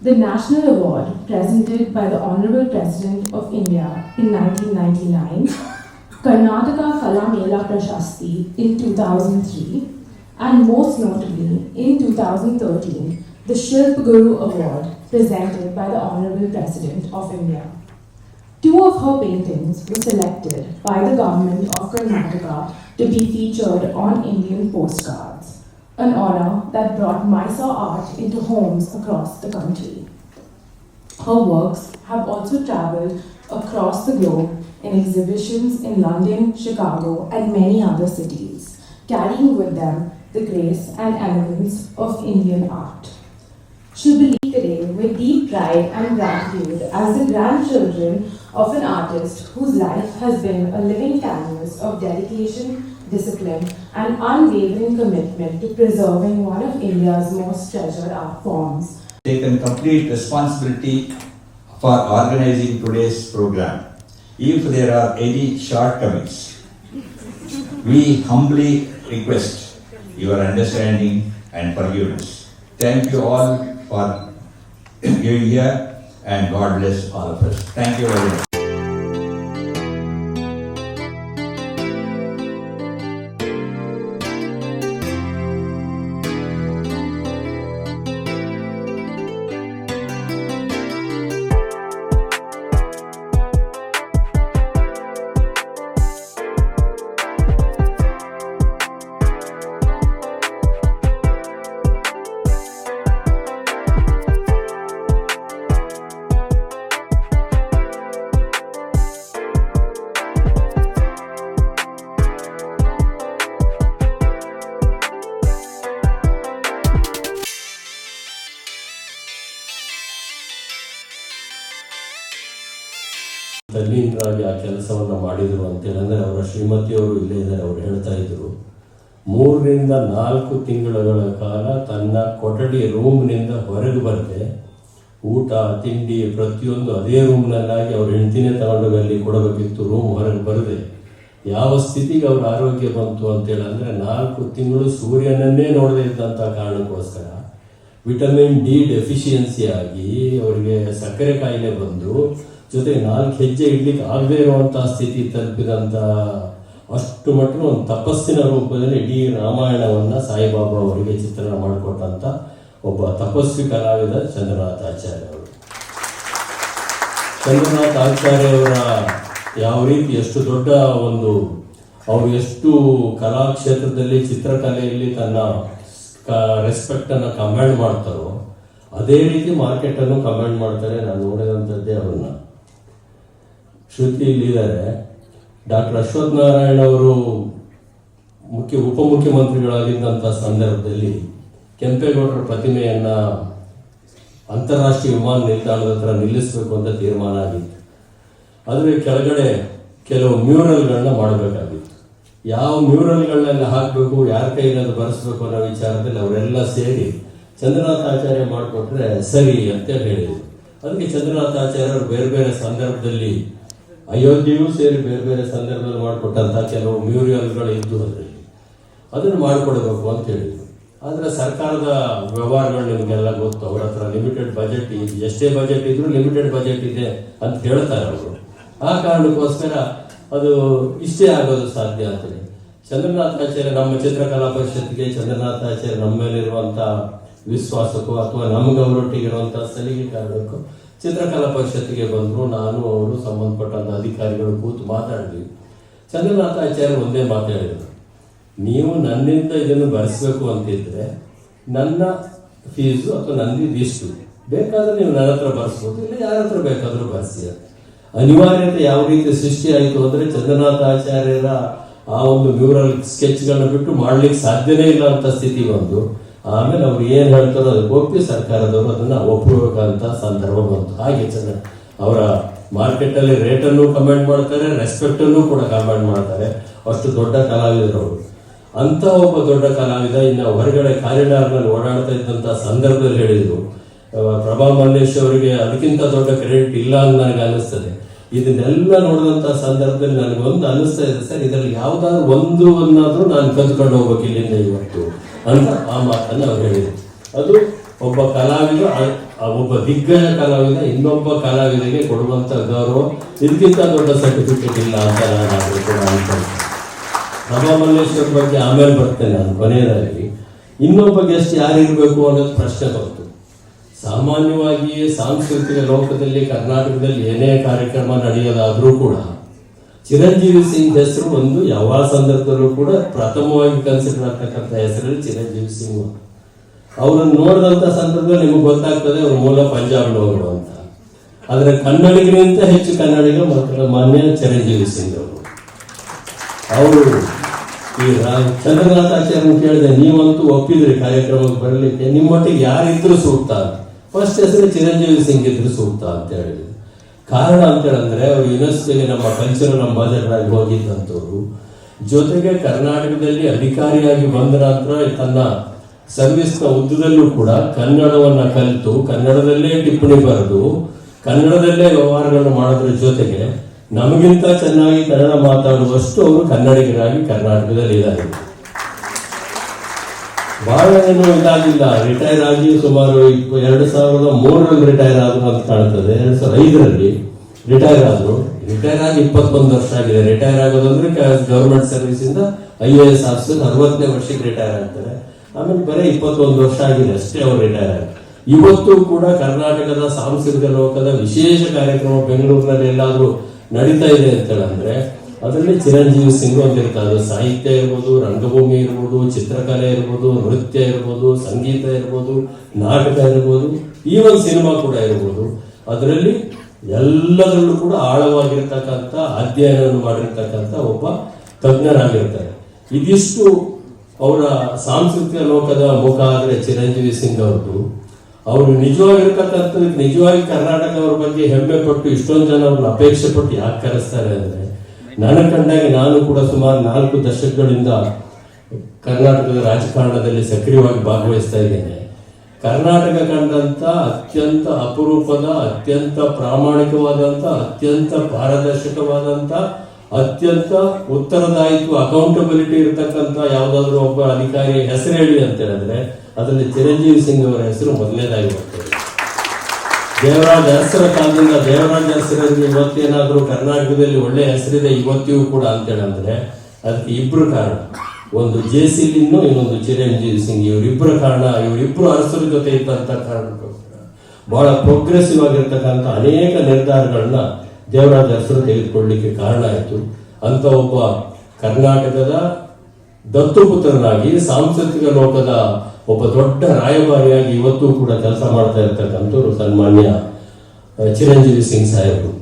The National Award, presented by the Honorable President of India in 1999, Karnataka Kala Mela Prashasti in 2003, and most notably in 2013, the Shilp Guru Award, presented by the Honorable President of India. Two of her paintings were selected by the government of Karnataka to be featured on Indian postcards, an honor that brought Mysore art into homes across the country. Her works have also travelled across the globe in exhibitions in London, Chicago, and many other cities, carrying with them the grace and elegance of Indian art. She believes today with deep pride and gratitude as the grandchildren of an artist whose life has been a living canvas of dedication, discipline, and unwavering commitment to preserving one of India's most treasured art forms. Taken complete responsibility for organizing today's program. If there are any shortcomings, we humbly request your understanding and forgiveness. Thank you all for being here, and God bless all of us. Thank you very much. ತಲ್ಲೀನರಾಗಿ ಆ ಕೆಲಸವನ್ನು ಮಾಡಿದರು ಅಂತೇಳಿದ್ರೆ ಅವರ ಶ್ರೀಮತಿಯವರು ಇಲ್ಲೇ ಇದ್ದಾರೆ. ಅವರು ಹೇಳ್ತಾ ಇದ್ರು 3 ರಿಂದ 4 ತಿಂಗಳ ಕಾಲ ತನ್ನ ಕೊಠಡಿ ರೂಮ್ನಿಂದ ಹೊರಗೆ ಬರದೆ ಊಟ ತಿಂಡಿ ಪ್ರತಿಯೊಂದು ಅದೇ ರೂಮ್ನಲ್ಲಾಗಿ ಅವ್ರ ಹೆಂಡತಿನೇ ತಗೊಂಡು ಅಲ್ಲಿ ಕೊಡಬೇಕಿತ್ತು. ರೂಮ್ ಹೊರಗೆ ಬರದೆ ಯಾವ ಸ್ಥಿತಿಗೆ ಅವ್ರ ಆರೋಗ್ಯ ಬಂತು ಅಂತೇಳಂದ್ರೆ 4 ತಿಂಗಳು ಸೂರ್ಯನನ್ನೇ ನೋಡದೇ ಇದ್ದಂಥ ಕಾರಣಕ್ಕೋಸ್ಕರ ವಿಟಮಿನ್ ಡಿ ಡೆಫಿಷಿಯನ್ಸಿ ಆಗಿ ಅವರಿಗೆ ಸಕ್ಕರೆ ಕಾಯಿಲೆ ಬಂದು ಜೊತೆಗೆ 4 ಹೆಜ್ಜೆ ಇಡ್ಲಿಕ್ಕೆ ಆಗದೇ ಇರುವಂಥ ಸ್ಥಿತಿ ತಲುಪಿದಂಥ ಅಷ್ಟು ಮಟ್ಟಿನ ಒಂದು ತಪಸ್ಸಿನ ರೂಪದಲ್ಲಿ ಇಡೀ ರಾಮಾಯಣವನ್ನು ಸಾಯಿಬಾಬಾ ಅವರಿಗೆ ಚಿತ್ರಣ ಮಾಡಿಕೊಟ್ಟಂಥ ಒಬ್ಬ ತಪಸ್ವಿ ಕಲಾವಿದ ಚಂದ್ರನಾಥ ಆಚಾರ್ಯ ಅವರು. ಚಂದ್ರನಾಥ ಆಚಾರ್ಯ ಅವರ ಯಾವ ರೀತಿ ಎಷ್ಟು ದೊಡ್ಡ ಒಂದು ಅವರು ಎಷ್ಟು ಕಲಾಕ್ಷೇತ್ರದಲ್ಲಿ ಚಿತ್ರಕಲೆಯಲ್ಲಿ ತನ್ನ ರೆಸ್ಪೆಕ್ಟನ್ನು ಕಮಾಂಡ್ ಮಾಡ್ತಾರೋ ಅದೇ ರೀತಿ ಮಾರ್ಕೆಟನ್ನು ಕಮಾಂಡ್ ಮಾಡ್ತಾರೆ. ನಾನು ನೋಡಿದಂಥದ್ದೇ ಅವ್ರನ್ನ. ಶ್ರುತಿ ಇಲ್ಲಿದ್ದಾರೆ. ಡಾಕ್ಟರ್ ಅಶ್ವಥ್ ನಾರಾಯಣ ಅವರು ಉಪಮುಖ್ಯಮಂತ್ರಿಗಳಾಗಿದ್ದಂಥ ಸಂದರ್ಭದಲ್ಲಿ ಕೆಂಪೇಗೌಡರ ಪ್ರತಿಮೆಯನ್ನು ಅಂತಾರಾಷ್ಟ್ರೀಯ ವಿಮಾನ ನಿಲ್ದಾಣದ ಹತ್ರ ನಿಲ್ಲಿಸಬೇಕು ಅಂತ ತೀರ್ಮಾನ ಆಗಿತ್ತು. ಆದರೆ ಕೆಳಗಡೆ ಕೆಲವು ಮ್ಯೂರಲ್ಗಳನ್ನ ಮಾಡಬೇಕಾಗಿತ್ತು. ಯಾವ ಮ್ಯೂರಲ್ಗಳನ್ನೆಲ್ಲ ಹಾಕಬೇಕು, ಯಾರ ಕೈಯಲ್ಲಿ ಬರೆಸ್ಬೇಕು ಅನ್ನೋ ವಿಚಾರದಲ್ಲಿ ಅವರೆಲ್ಲ ಸೇರಿ ಚಂದ್ರನಾಥ ಆಚಾರ್ಯ ಮಾಡಿಕೊಟ್ರೆ ಸರಿ ಅಂತ ಹೇಳಿದರು. ಅದಕ್ಕೆ ಚಂದ್ರನಾಥ ಆಚಾರ್ಯರು ಬೇರೆ ಬೇರೆ ಸಂದರ್ಭದಲ್ಲಿ ಅಯೋಧ್ಯೆಯೂ ಸೇರಿ ಬೇರೆ ಬೇರೆ ಸಂದರ್ಭದಲ್ಲಿ ಮಾಡಿಕೊಟ್ಟಂಥ ಕೆಲವು ಮ್ಯೂರಿಯಲ್ಗಳು ಇದ್ದು ಅದನ್ನು ಮಾಡಿಕೊಡ್ಬೇಕು ಅಂತ ಹೇಳಿದರು. ಆದರೆ ಸರ್ಕಾರದ ವ್ಯವಹಾರಗಳು ನಿಮಗೆಲ್ಲ ಗೊತ್ತು. ಅವ್ರ ಹತ್ರ ಲಿಮಿಟೆಡ್ ಬಜೆಟ್, ಎಷ್ಟೇ ಬಜೆಟ್ ಇದ್ರೂ ಲಿಮಿಟೆಡ್ ಬಜೆಟ್ ಇದೆ ಅಂತ ಹೇಳ್ತಾರೆ ಅವರು. ಆ ಕಾರಣಕ್ಕೋಸ್ಕರ ಅದು ಇಷ್ಟೇ ಆಗೋದು ಸಾಧ್ಯ ಅಂತೇಳಿ ಚಂದ್ರನಾಥಾಚಾರ್ಯ ನಮ್ಮ ಚಿತ್ರಕಲಾ ಪರಿಷತ್ಗೆ ಚಂದ್ರನಾಥಾಚಾರ್ಯ ನಮ್ಮ ಮೇಲಿರುವಂಥ ವಿಶ್ವಾಸಕ್ಕೂ ಅಥವಾ ನಮ್ಗೆ ಅವರೊಟ್ಟಿಗಿರುವಂಥ ಸಲಿಗೆ ಕಾರಣಕ್ಕೂ ಚಿತ್ರಕಲಾ ಪರಿಷತ್ತಿಗೆ ಬಂದರು. ನಾನು ಅವರು ಸಂಬಂಧಪಟ್ಟಂಥ ಅಧಿಕಾರಿಗಳು ಕೂತು ಮಾತಾಡಿದ್ವಿ. ಚಂದ್ರನಾಥಾಚಾರ್ಯ ಒಂದೇ ಮಾತಾಡಿದರು, ನೀವು ನನ್ನಿಂದ ಇದನ್ನು ಬರೆಸಬೇಕು ಅಂತಿದ್ರೆ ನನ್ನ ಫೀಸು ಅಥವಾ ನಂದಿದ್ದು ಇಷ್ಟು, ಬೇಕಾದ್ರೆ ನೀವು ನನ್ನ ಹತ್ರ ಬರೆಸ್ಬೋದು, ಇಲ್ಲ ಯಾರ ಹತ್ರ ಬೇಕಾದರೂ ಬರೆಸಿ. ಅನಿವಾರ್ಯತೆ ಯಾವ ರೀತಿ ಸೃಷ್ಟಿ ಆಯಿತು ಅಂದರೆ ಚಂದ್ರನಾಥಾಚಾರ್ಯರ ಆ ಒಂದು ಮ್ಯೂರಲ್ ಸ್ಕೆಚ್ಗಳನ್ನ ಬಿಟ್ಟು ಮಾಡ್ಲಿಕ್ಕೆ ಸಾಧ್ಯನೇ ಇಲ್ಲ ಅಂತ ಸ್ಥಿತಿ ಬಂದು ಆಮೇಲೆ ಅವ್ರು ಏನು ಹೇಳ್ತಾರೋ ಅದಕ್ಕೆ ಒಪ್ಪಿ ಸರ್ಕಾರದವರು ಅದನ್ನು ಒಪ್ಪಬೇಕಂತ ಸಂದರ್ಭ ಬಂತು. ಹಾಗೆ ಅವರ ಮಾರ್ಕೆಟಲ್ಲಿ ರೇಟನ್ನು ಕಮೆಂಟ್ ಮಾಡ್ತಾರೆ, ರೆಸ್ಪೆಕ್ಟನ್ನು ಕೂಡ ಕಮೆಂಟ್ ಮಾಡ್ತಾರೆ. ಅಷ್ಟು ದೊಡ್ಡ ಕಲಾವಿದರು ಅವರು. ಅಂಥ ಒಬ್ಬ ದೊಡ್ಡ ಕಲಾವಿದ ಇನ್ನು ಹೊರಗಡೆ ಕಾರಿಡಾರ್ನಲ್ಲಿ ಓಡಾಡ್ತಾ ಇದ್ದಂಥ ಸಂದರ್ಭದಲ್ಲಿ ಹೇಳಿದರು, ಪ್ರಭಾ ಮಲ್ಲೇಶ್ ಅವರಿಗೆ ಅದಕ್ಕಿಂತ ದೊಡ್ಡ ಕ್ರೆಡಿಟ್ ಇಲ್ಲ ಅಂತ ನನಗೆ ಅನ್ನಿಸ್ತದೆ. ಇದನ್ನೆಲ್ಲ ನೋಡಿದಂಥ ಸಂದರ್ಭದಲ್ಲಿ ನನಗೊಂದು ಅನ್ನಿಸ್ತಾ ಇದೆ, ಸರ್ ಇದರಲ್ಲಿ ಯಾವುದಾದ್ರು ಒಂದನ್ನಾದರೂ ನಾನು ಕಲ್ತ್ಕೊಂಡು ಹೋಗ್ಬೇಕು ಇಲ್ಲಿಂದ ಇವತ್ತು ಅಂತ ಆ ಮಾತನ್ನು ಅವ್ರು ಹೇಳಿದರು. ಅದು ಒಬ್ಬ ಕಲಾವಿದ ಒಬ್ಬ ದಿಗ್ಗಜ ಕಲಾವಿದ ಇನ್ನೊಬ್ಬ ಕಲಾವಿದರಿಗೆ ಕೊಡುವಂತ ಗೌರವ ಇದಕ್ಕಿಂತ ದೊಡ್ಡ ಸರ್ಟಿಫಿಕೇಟ್ ಇಲ್ಲ ಅಂತ ನಾನು ಕೂಡ ಅನ್ಕೊಂಡೆ. ಪ್ರಭಾ ಮಲ್ಲೇಶ್ವರ್ ಬಗ್ಗೆ ಆಮೇಲೆ ಬರ್ತೇನೆ ನಾನು ಕೊನೆಯದಾಗಿ. ಇನ್ನೊಬ್ಬ ಗೆಸ್ಟ್ ಯಾರಿರ್ಬೇಕು ಅನ್ನೋದು ಪ್ರಶ್ನೆ ಬಂತು. ಸಾಮಾನ್ಯವಾಗಿಯೇ ಸಾಂಸ್ಕೃತಿಕ ಲೋಕದಲ್ಲಿ ಕರ್ನಾಟಕದಲ್ಲಿ ಏನೇ ಕಾರ್ಯಕ್ರಮ ನಡೆಯೋದಾದ್ರೂ ಕೂಡ ಚಿರಂಜೀವಿ ಸಿಂಗ್ ಹೆಸರು ಒಂದು ಯಾವ ಸಂದರ್ಭದಲ್ಲೂ ಕೂಡ ಪ್ರಥಮವಾಗಿ ಕನ್ಸಿಡರ್ ಆಗ್ತಕ್ಕಂಥ ಹೆಸರಲ್ಲಿ ಚಿರಂಜೀವಿ ಸಿಂಗ್. ಅವರನ್ನು ನೋಡಿದಂಥ ಸಂದರ್ಭದಲ್ಲಿ ನಿಮಗೆ ಗೊತ್ತಾಗ್ತದೆ ಅವ್ರ ಮೂಲ ಪಂಜಾಬ್ನವರು ಅಂತ. ಆದರೆ ಕನ್ನಡಿಗರಿಗಿಂತ ಹೆಚ್ಚು ಕನ್ನಡಿಗ ಮಾನ್ಯ ಚಿರಂಜೀವಿ ಸಿಂಗ್ ಅವರು ಈ ಚಂದ್ರನಾಥಾಚಾರ್ಯ ಕೇಳಿದೆ, ನೀವಂತೂ ಒಪ್ಪಿದ್ರಿ ಕಾರ್ಯಕ್ರಮಕ್ಕೆ ಬರಲಿಕ್ಕೆ, ನಿಮ್ಮೊಟ್ಟಿಗೆ ಯಾರಿದ್ರು ಸೂಕ್ತ ಅಂತ. ಫಸ್ಟ್ ಹೆಸರು ಚಿರಂಜೀವಿ ಸಿಂಗ್ ಇದ್ರು ಸೂಕ್ತ ಅಂತ ಹೇಳಿದ್ರು. ಕಾರಣ ಅಂತ ಹೇಳಿದ್ರೆ ಅವರು ಯುನೆಸ್ಕೋಗೆ ನಮ್ಮ ಕಲ್ಚರಲ್ ಅಂಬಾಸಡರ್ ಆಗಿ ಹೋಗಿದ್ದಂಥವ್ರು, ಜೊತೆಗೆ ಕರ್ನಾಟಕದಲ್ಲಿ ಅಧಿಕಾರಿಯಾಗಿ ಬಂದ ನಂತರ ತನ್ನ ಸರ್ವಿಸ್ನ ಉದ್ದದಲ್ಲೂ ಕೂಡ ಕನ್ನಡವನ್ನ ಕಲಿತು ಕನ್ನಡದಲ್ಲೇ ಟಿಪ್ಪಣಿ ಬರೆದು ಕನ್ನಡದಲ್ಲೇ ವ್ಯವಹಾರಗಳನ್ನು ಮಾಡೋದ್ರ ಜೊತೆಗೆ ನಮಗಿಂತ ಚೆನ್ನಾಗಿ ಕನ್ನಡ ಮಾತಾಡುವಷ್ಟು ಅವರು ಕನ್ನಡಿಗರಾಗಿ ಕರ್ನಾಟಕದಲ್ಲಿ ಇದ್ದಾರೆ. ಬಹಳ ಏನು ಇದಾಗಿಲ್ಲ, ರಿಟೈರ್ ಆಗಿ ಸುಮಾರು 2003ರಲ್ಲಿ ರಿಟೈರ್ ಆದ್ರು ಅಂತ ಕಾಣ್ತದೆ. 2005ರಲ್ಲಿ ರಿಟೈರ್ ಆದ್ರು. ರಿಟೈರ್ ಆಗಿ 21 ವರ್ಷ ಆಗಿದೆ. ರಿಟೈರ್ ಆಗೋದಂದ್ರೆ ಗವರ್ಮೆಂಟ್ ಸರ್ವಿಸ್ ಇಂದ IAS ಆಫೀಸರ್ 60ನೇ ವರ್ಷಕ್ಕೆ ರಿಟೈರ್ ಆಗ್ತಾರೆ. ಆಮೇಲೆ ಬರೀ 21 ವರ್ಷ ಆಗಿದೆ ಅಷ್ಟೇ ಅವರು ರಿಟೈರ್ ಆಗಿ. ಇವತ್ತು ಕೂಡ ಕರ್ನಾಟಕದ ಸಾಂಸ್ಕೃತಿಕ ಲೋಕದ ವಿಶೇಷ ಕಾರ್ಯಕ್ರಮ ಬೆಂಗಳೂರಿನಲ್ಲಿ ಎಲ್ಲಾದ್ರೂ ನಡೀತಾ ಇದೆ ಅಂತ ಹೇಳಿದ್ರೆ ಅದರಲ್ಲಿ ಚಿರಂಜೀವಿ ಸಿಂಗ್ ಒಂದಿರ್ತಾರೆ. ಸಾಹಿತ್ಯ ಇರ್ಬೋದು, ರಂಗಭೂಮಿ ಇರ್ಬೋದು, ಚಿತ್ರಕಲೆ ಇರ್ಬೋದು, ನೃತ್ಯ ಇರ್ಬೋದು, ಸಂಗೀತ ಇರ್ಬೋದು, ನಾಟಕ ಇರ್ಬೋದು, ಈವನ್ ಸಿನಿಮಾ ಕೂಡ ಇರ್ಬೋದು. ಅದರಲ್ಲಿ ಎಲ್ಲದರಲ್ಲೂ ಕೂಡ ಆಳವಾಗಿರ್ತಕ್ಕಂಥ ಅಧ್ಯಯನವನ್ನು ಮಾಡಿರ್ತಕ್ಕಂಥ ಒಬ್ಬ ತಜ್ಞರಾಗಿರ್ತಾರೆ. ಇದಿಷ್ಟು ಅವರ ಸಾಂಸ್ಕೃತಿಕ ಲೋಕದ ಮುಖ ಆದರೆ ಚಿರಂಜೀವಿ ಸಿಂಗ್ ಅವ್ರದ್ದು. ಅವರು ನಿಜವಾಗಿರ್ತಕ್ಕಂಥದಕ್ಕೆ ನಿಜವಾಗಿ ಕರ್ನಾಟಕ ಅವ್ರ ಬಗ್ಗೆ ಹೆಮ್ಮೆ ಪಟ್ಟು ಇಷ್ಟೊಂದು ಜನ ಅವ್ರನ್ನ ಅಪೇಕ್ಷೆ ಪಟ್ಟು ಯಾಕೆ ಕರೆಸ್ತಾರೆ ಅಂದ್ರೆ, ನನ್ನ ಕಂಡಾಗ ನಾನು ಕೂಡ ಸುಮಾರು 4 ದಶಕಗಳಿಂದ ಕರ್ನಾಟಕದ ರಾಜಕಾರಣದಲ್ಲಿ ಸಕ್ರಿಯವಾಗಿ ಭಾಗವಹಿಸ್ತಾ ಇದ್ದೇನೆ. ಕರ್ನಾಟಕ ಕಂಡಂತ ಅತ್ಯಂತ ಅಪರೂಪದ, ಅತ್ಯಂತ ಪ್ರಾಮಾಣಿಕವಾದಂತ, ಅತ್ಯಂತ ಪಾರದರ್ಶಕವಾದಂತ, ಅತ್ಯಂತ ಉತ್ತರದಾಯಿತ್ವ ಅಕೌಂಟಬಿಲಿಟಿ ಇರತಕ್ಕಂತ ಯಾವುದಾದ್ರೂ ಒಬ್ಬ ಅಧಿಕಾರಿ ಹೆಸರು ಹೇಳಿ ಅಂತ ಹೇಳಿದ್ರೆ ಅದರಲ್ಲಿ ಚಿರಂಜೀವಿ ಸಿಂಗ್ ಅವರ ಹೆಸರು ಮೊದಲನೇದಾಗಿ ಬರ್ತದೆ. ದೇವರಾಜ ಅರಸರ ಕಾಲದಿಂದ ದೇವರಾಜ ಅರಸರಿಗೆ ಇವತ್ತೇನಾದ್ರೂ ಕರ್ನಾಟಕದಲ್ಲಿ ಒಳ್ಳೆ ಹೆಸರಿದೆ ಇವತ್ತಿಗೂ ಕೂಡ ಅಂತೇಳಂದ್ರೆ ಅದಕ್ಕೆ ಇಬ್ರು ಕಾರಣ. ಒಂದು ಜೇಸಿಲಿನ್ನು, ಇನ್ನೊಂದು ಚಿರಂಜೀವಿ ಸಿಂಗ್. ಇವರಿಬ್ಬರ ಕಾರಣ. ಇವರಿಬ್ರು ಅರಸರ ಜೊತೆ ಇದ್ದಂತ ಕಾರಣಕ್ಕೋಸ್ಕರ ಬಹಳ ಪ್ರೋಗ್ರೆಸಿವ್ ಆಗಿರ್ತಕ್ಕಂಥ ಅನೇಕ ನಿರ್ಧಾರಗಳನ್ನ ದೇವರಾಜ ಅರಸರು ತೆಗೆದುಕೊಳ್ಳಲಿಕ್ಕೆ ಕಾರಣ ಆಯಿತು. ಅಂತ ಒಬ್ಬ ಕರ್ನಾಟಕದ ದತ್ತುಪುತ್ರನಾಗಿ ಸಾಂಸ್ಕೃತಿಕ ಲೋಕದ ಒಬ್ಬ ದೊಡ್ಡ ರಾಯಭಾರಿಯಾಗಿ ಇವತ್ತು ಕೂಡ ಕೆಲಸ ಮಾಡ್ತಾ ಇರ್ತಕ್ಕಂಥವ್ರು ಸನ್ಮಾನ್ಯ ಚಿರಂಜೀವಿ ಸಿಂಗ್ ಸಾಹೇಬರು.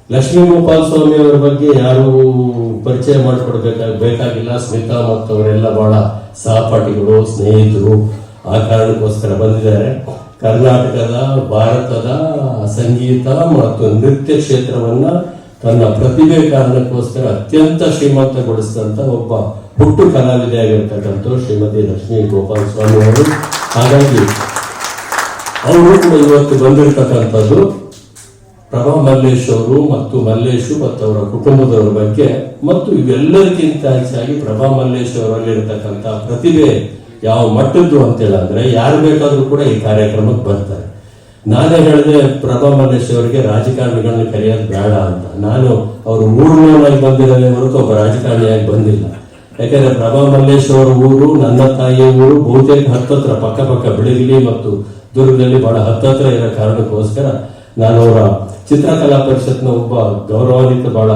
ಲಕ್ಷ್ಮೀ ಗೋಪಾಲ್ ಸ್ವಾಮಿ ಅವರ ಬಗ್ಗೆ ಯಾರು ಪರಿಚಯ ಮಾಡಿಕೊಡ್ಬೇಕಾಗಿಲ್ಲ. ಸ್ಮಿತಾ ಮತ್ತು ಅವರೆಲ್ಲ ಬಹಳ ಸಹಪಾಠಿಗಳು, ಸ್ನೇಹಿತರು. ಆ ಕಾರಣಕ್ಕೋಸ್ಕರ ಬಂದಿದ್ದಾರೆ. ಕರ್ನಾಟಕದ, ಭಾರತದ ಸಂಗೀತ ಮತ್ತು ನೃತ್ಯ ಕ್ಷೇತ್ರವನ್ನ ತನ್ನ ಪ್ರತಿಭೆ ಕಾರಣಕ್ಕೋಸ್ಕರ ಅತ್ಯಂತ ಶ್ರೀಮಂತಗೊಳಿಸಿದಂತ ಒಬ್ಬ ಹುಟ್ಟು ಕಲಾವಿದೆಯಾಗಿರ್ತಕ್ಕಂಥ ಶ್ರೀಮತಿ ಲಕ್ಷ್ಮೀ ಗೋಪಾಲ್ ಸ್ವಾಮಿ ಅವರು. ಹಾಗಾಗಿ ಅವರು ಕೂಡ ಇವತ್ತು ಬಂದಿರತಕ್ಕಂಥದ್ದು ಪ್ರಭಾ ಮಲ್ಲೇಶ್ ಅವರು ಮತ್ತು ಮಲ್ಲೇಶು ಮತ್ತು ಅವರ ಕುಟುಂಬದವರ ಬಗ್ಗೆ, ಮತ್ತು ಇವೆಲ್ಲರಿಗಿಂತ ಹೆಚ್ಚಾಗಿ ಪ್ರಭಾ ಮಲ್ಲೇಶ್ ಅವರಲ್ಲಿರ್ತಕ್ಕಂಥ ಪ್ರತಿಭೆ ಯಾವ ಮಟ್ಟದ್ದು ಅಂತೇಳಂದ್ರೆ ಯಾರು ಬೇಕಾದ್ರೂ ಕೂಡ ಈ ಕಾರ್ಯಕ್ರಮಕ್ಕೆ ಬರ್ತಾರೆ. ನಾನೇ ಹೇಳಿದೆ ಪ್ರಭಾ ಮಲ್ಲೇಶ್ ಅವರಿಗೆ ರಾಜಕಾರಣಿಗಳನ್ನ ಕರೆಯೋದು ಬೇಡ ಅಂತ. ನಾನು ಅವರು ಊರಿನವರಾಗಿ ಬಂದಿರೋದೇ ಹೊರತು ಒಬ್ಬ ರಾಜಕಾರಣಿಯಾಗಿ ಬಂದಿಲ್ಲ. ಯಾಕಂದ್ರೆ ಪ್ರಭಾ ಮಲ್ಲೇಶ್ ಅವರ ಊರು, ನನ್ನ ತಾಯಿಯ ಊರು ಬಹುತೇಕ ಹತ್ತತ್ರ ಪಕ್ಕ ಬಿಳಿಗಿಲಿ ಮತ್ತು ದುರ್ಗದಲ್ಲಿ ಬಹಳ ಹತ್ತತ್ರ ಇರೋ ಕಾರಣಕ್ಕೋಸ್ಕರ ನಾನು ಅವರ ಚಿತ್ರಕಲಾ ಪರಿಷತ್ನ ಒಬ್ಬ ಗೌರವಾನ್ವಿತ ಬಹಳ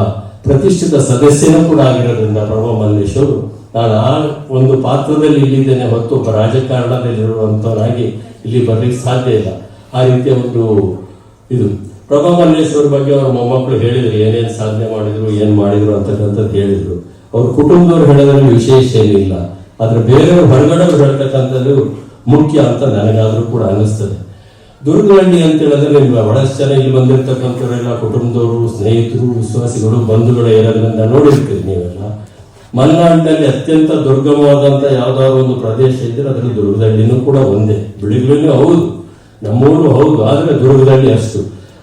ಪ್ರತಿಷ್ಠಿತ ಸದಸ್ಯನೂ ಕೂಡ ಆಗಿರೋದ್ರಿಂದ ಪ್ರಭಾ ಮಲ್ಲೇಶ್ ಅವರು ನಾನು ಆ ಒಂದು ಪಾತ್ರದಲ್ಲಿ ಇಲ್ಲಿದ್ದೇನೆ ಹೊತ್ತು ಒಬ್ಬ ರಾಜಕಾರಣದಲ್ಲಿರುವಂತವರಾಗಿ ಇಲ್ಲಿ ಬರ್ಲಿಕ್ಕೆ ಸಾಧ್ಯ ಇಲ್ಲ. ಆ ರೀತಿಯ ಒಂದು ಇದು ಪ್ರಭಾ ಮಲ್ಲೇಶ್ ಅವ್ರ ಬಗ್ಗೆ ಅವ್ರ ಮೊಮ್ಮಕ್ಕಳು ಹೇಳಿದ್ರು, ಏನೇನು ಸಾಧನೆ ಮಾಡಿದ್ರು, ಏನ್ ಮಾಡಿದ್ರು ಅಂತಕ್ಕಂಥದ್ದು ಹೇಳಿದ್ರು. ಅವ್ರ ಕುಟುಂಬದವ್ರು ಹೇಳೋದ್ರಲ್ಲಿ ವಿಶೇಷ ಏನಿಲ್ಲ, ಆದ್ರೆ ಬೇರೆಯವ್ರು ಹೊರಗಡೆಯವ್ರು ಹೇಳ್ತಕ್ಕಂಥದ್ದು ಮುಖ್ಯ ಅಂತ ನನಗಾದ್ರೂ ಕೂಡ ಅನಿಸ್ತದೆ. ದುರ್ಗಹಳ್ಳಿ ಅಂತ ಹೇಳಿದ್ರೆ ಬಹಳಷ್ಟು ಜನ ಇಲ್ಲಿ ಬಂದಿರತಕ್ಕಂಥವರೆಲ್ಲ ಕುಟುಂಬದವರು, ಸ್ನೇಹಿತರು, ವಿಶ್ವಾಸಿಗಳು, ಬಂಧುಗಳು ಇರೋದ್ರಿಂದ ನೋಡಿರ್ತೀರಿ ನೀವೆಲ್ಲ. ಮಲೆನಾಡಿನಲ್ಲಿ ಅತ್ಯಂತ ದುರ್ಗಮವಾದಂತ ಯಾವ್ದಾದ್ರು ಒಂದು ಪ್ರದೇಶ ಇದ್ರೆ ಅದರಲ್ಲಿ ದುರ್ಗದಳ್ಳಿನೂ ಕೂಡ ಒಂದೇ. ಬಿಳಿಗಿಲೂ ಹೌದು, ನಮ್ಮೂರು ಹೌದು, ಆದ್ರೆ ದುರ್ಗದಳ್ಳಿ ಅಷ್ಟು.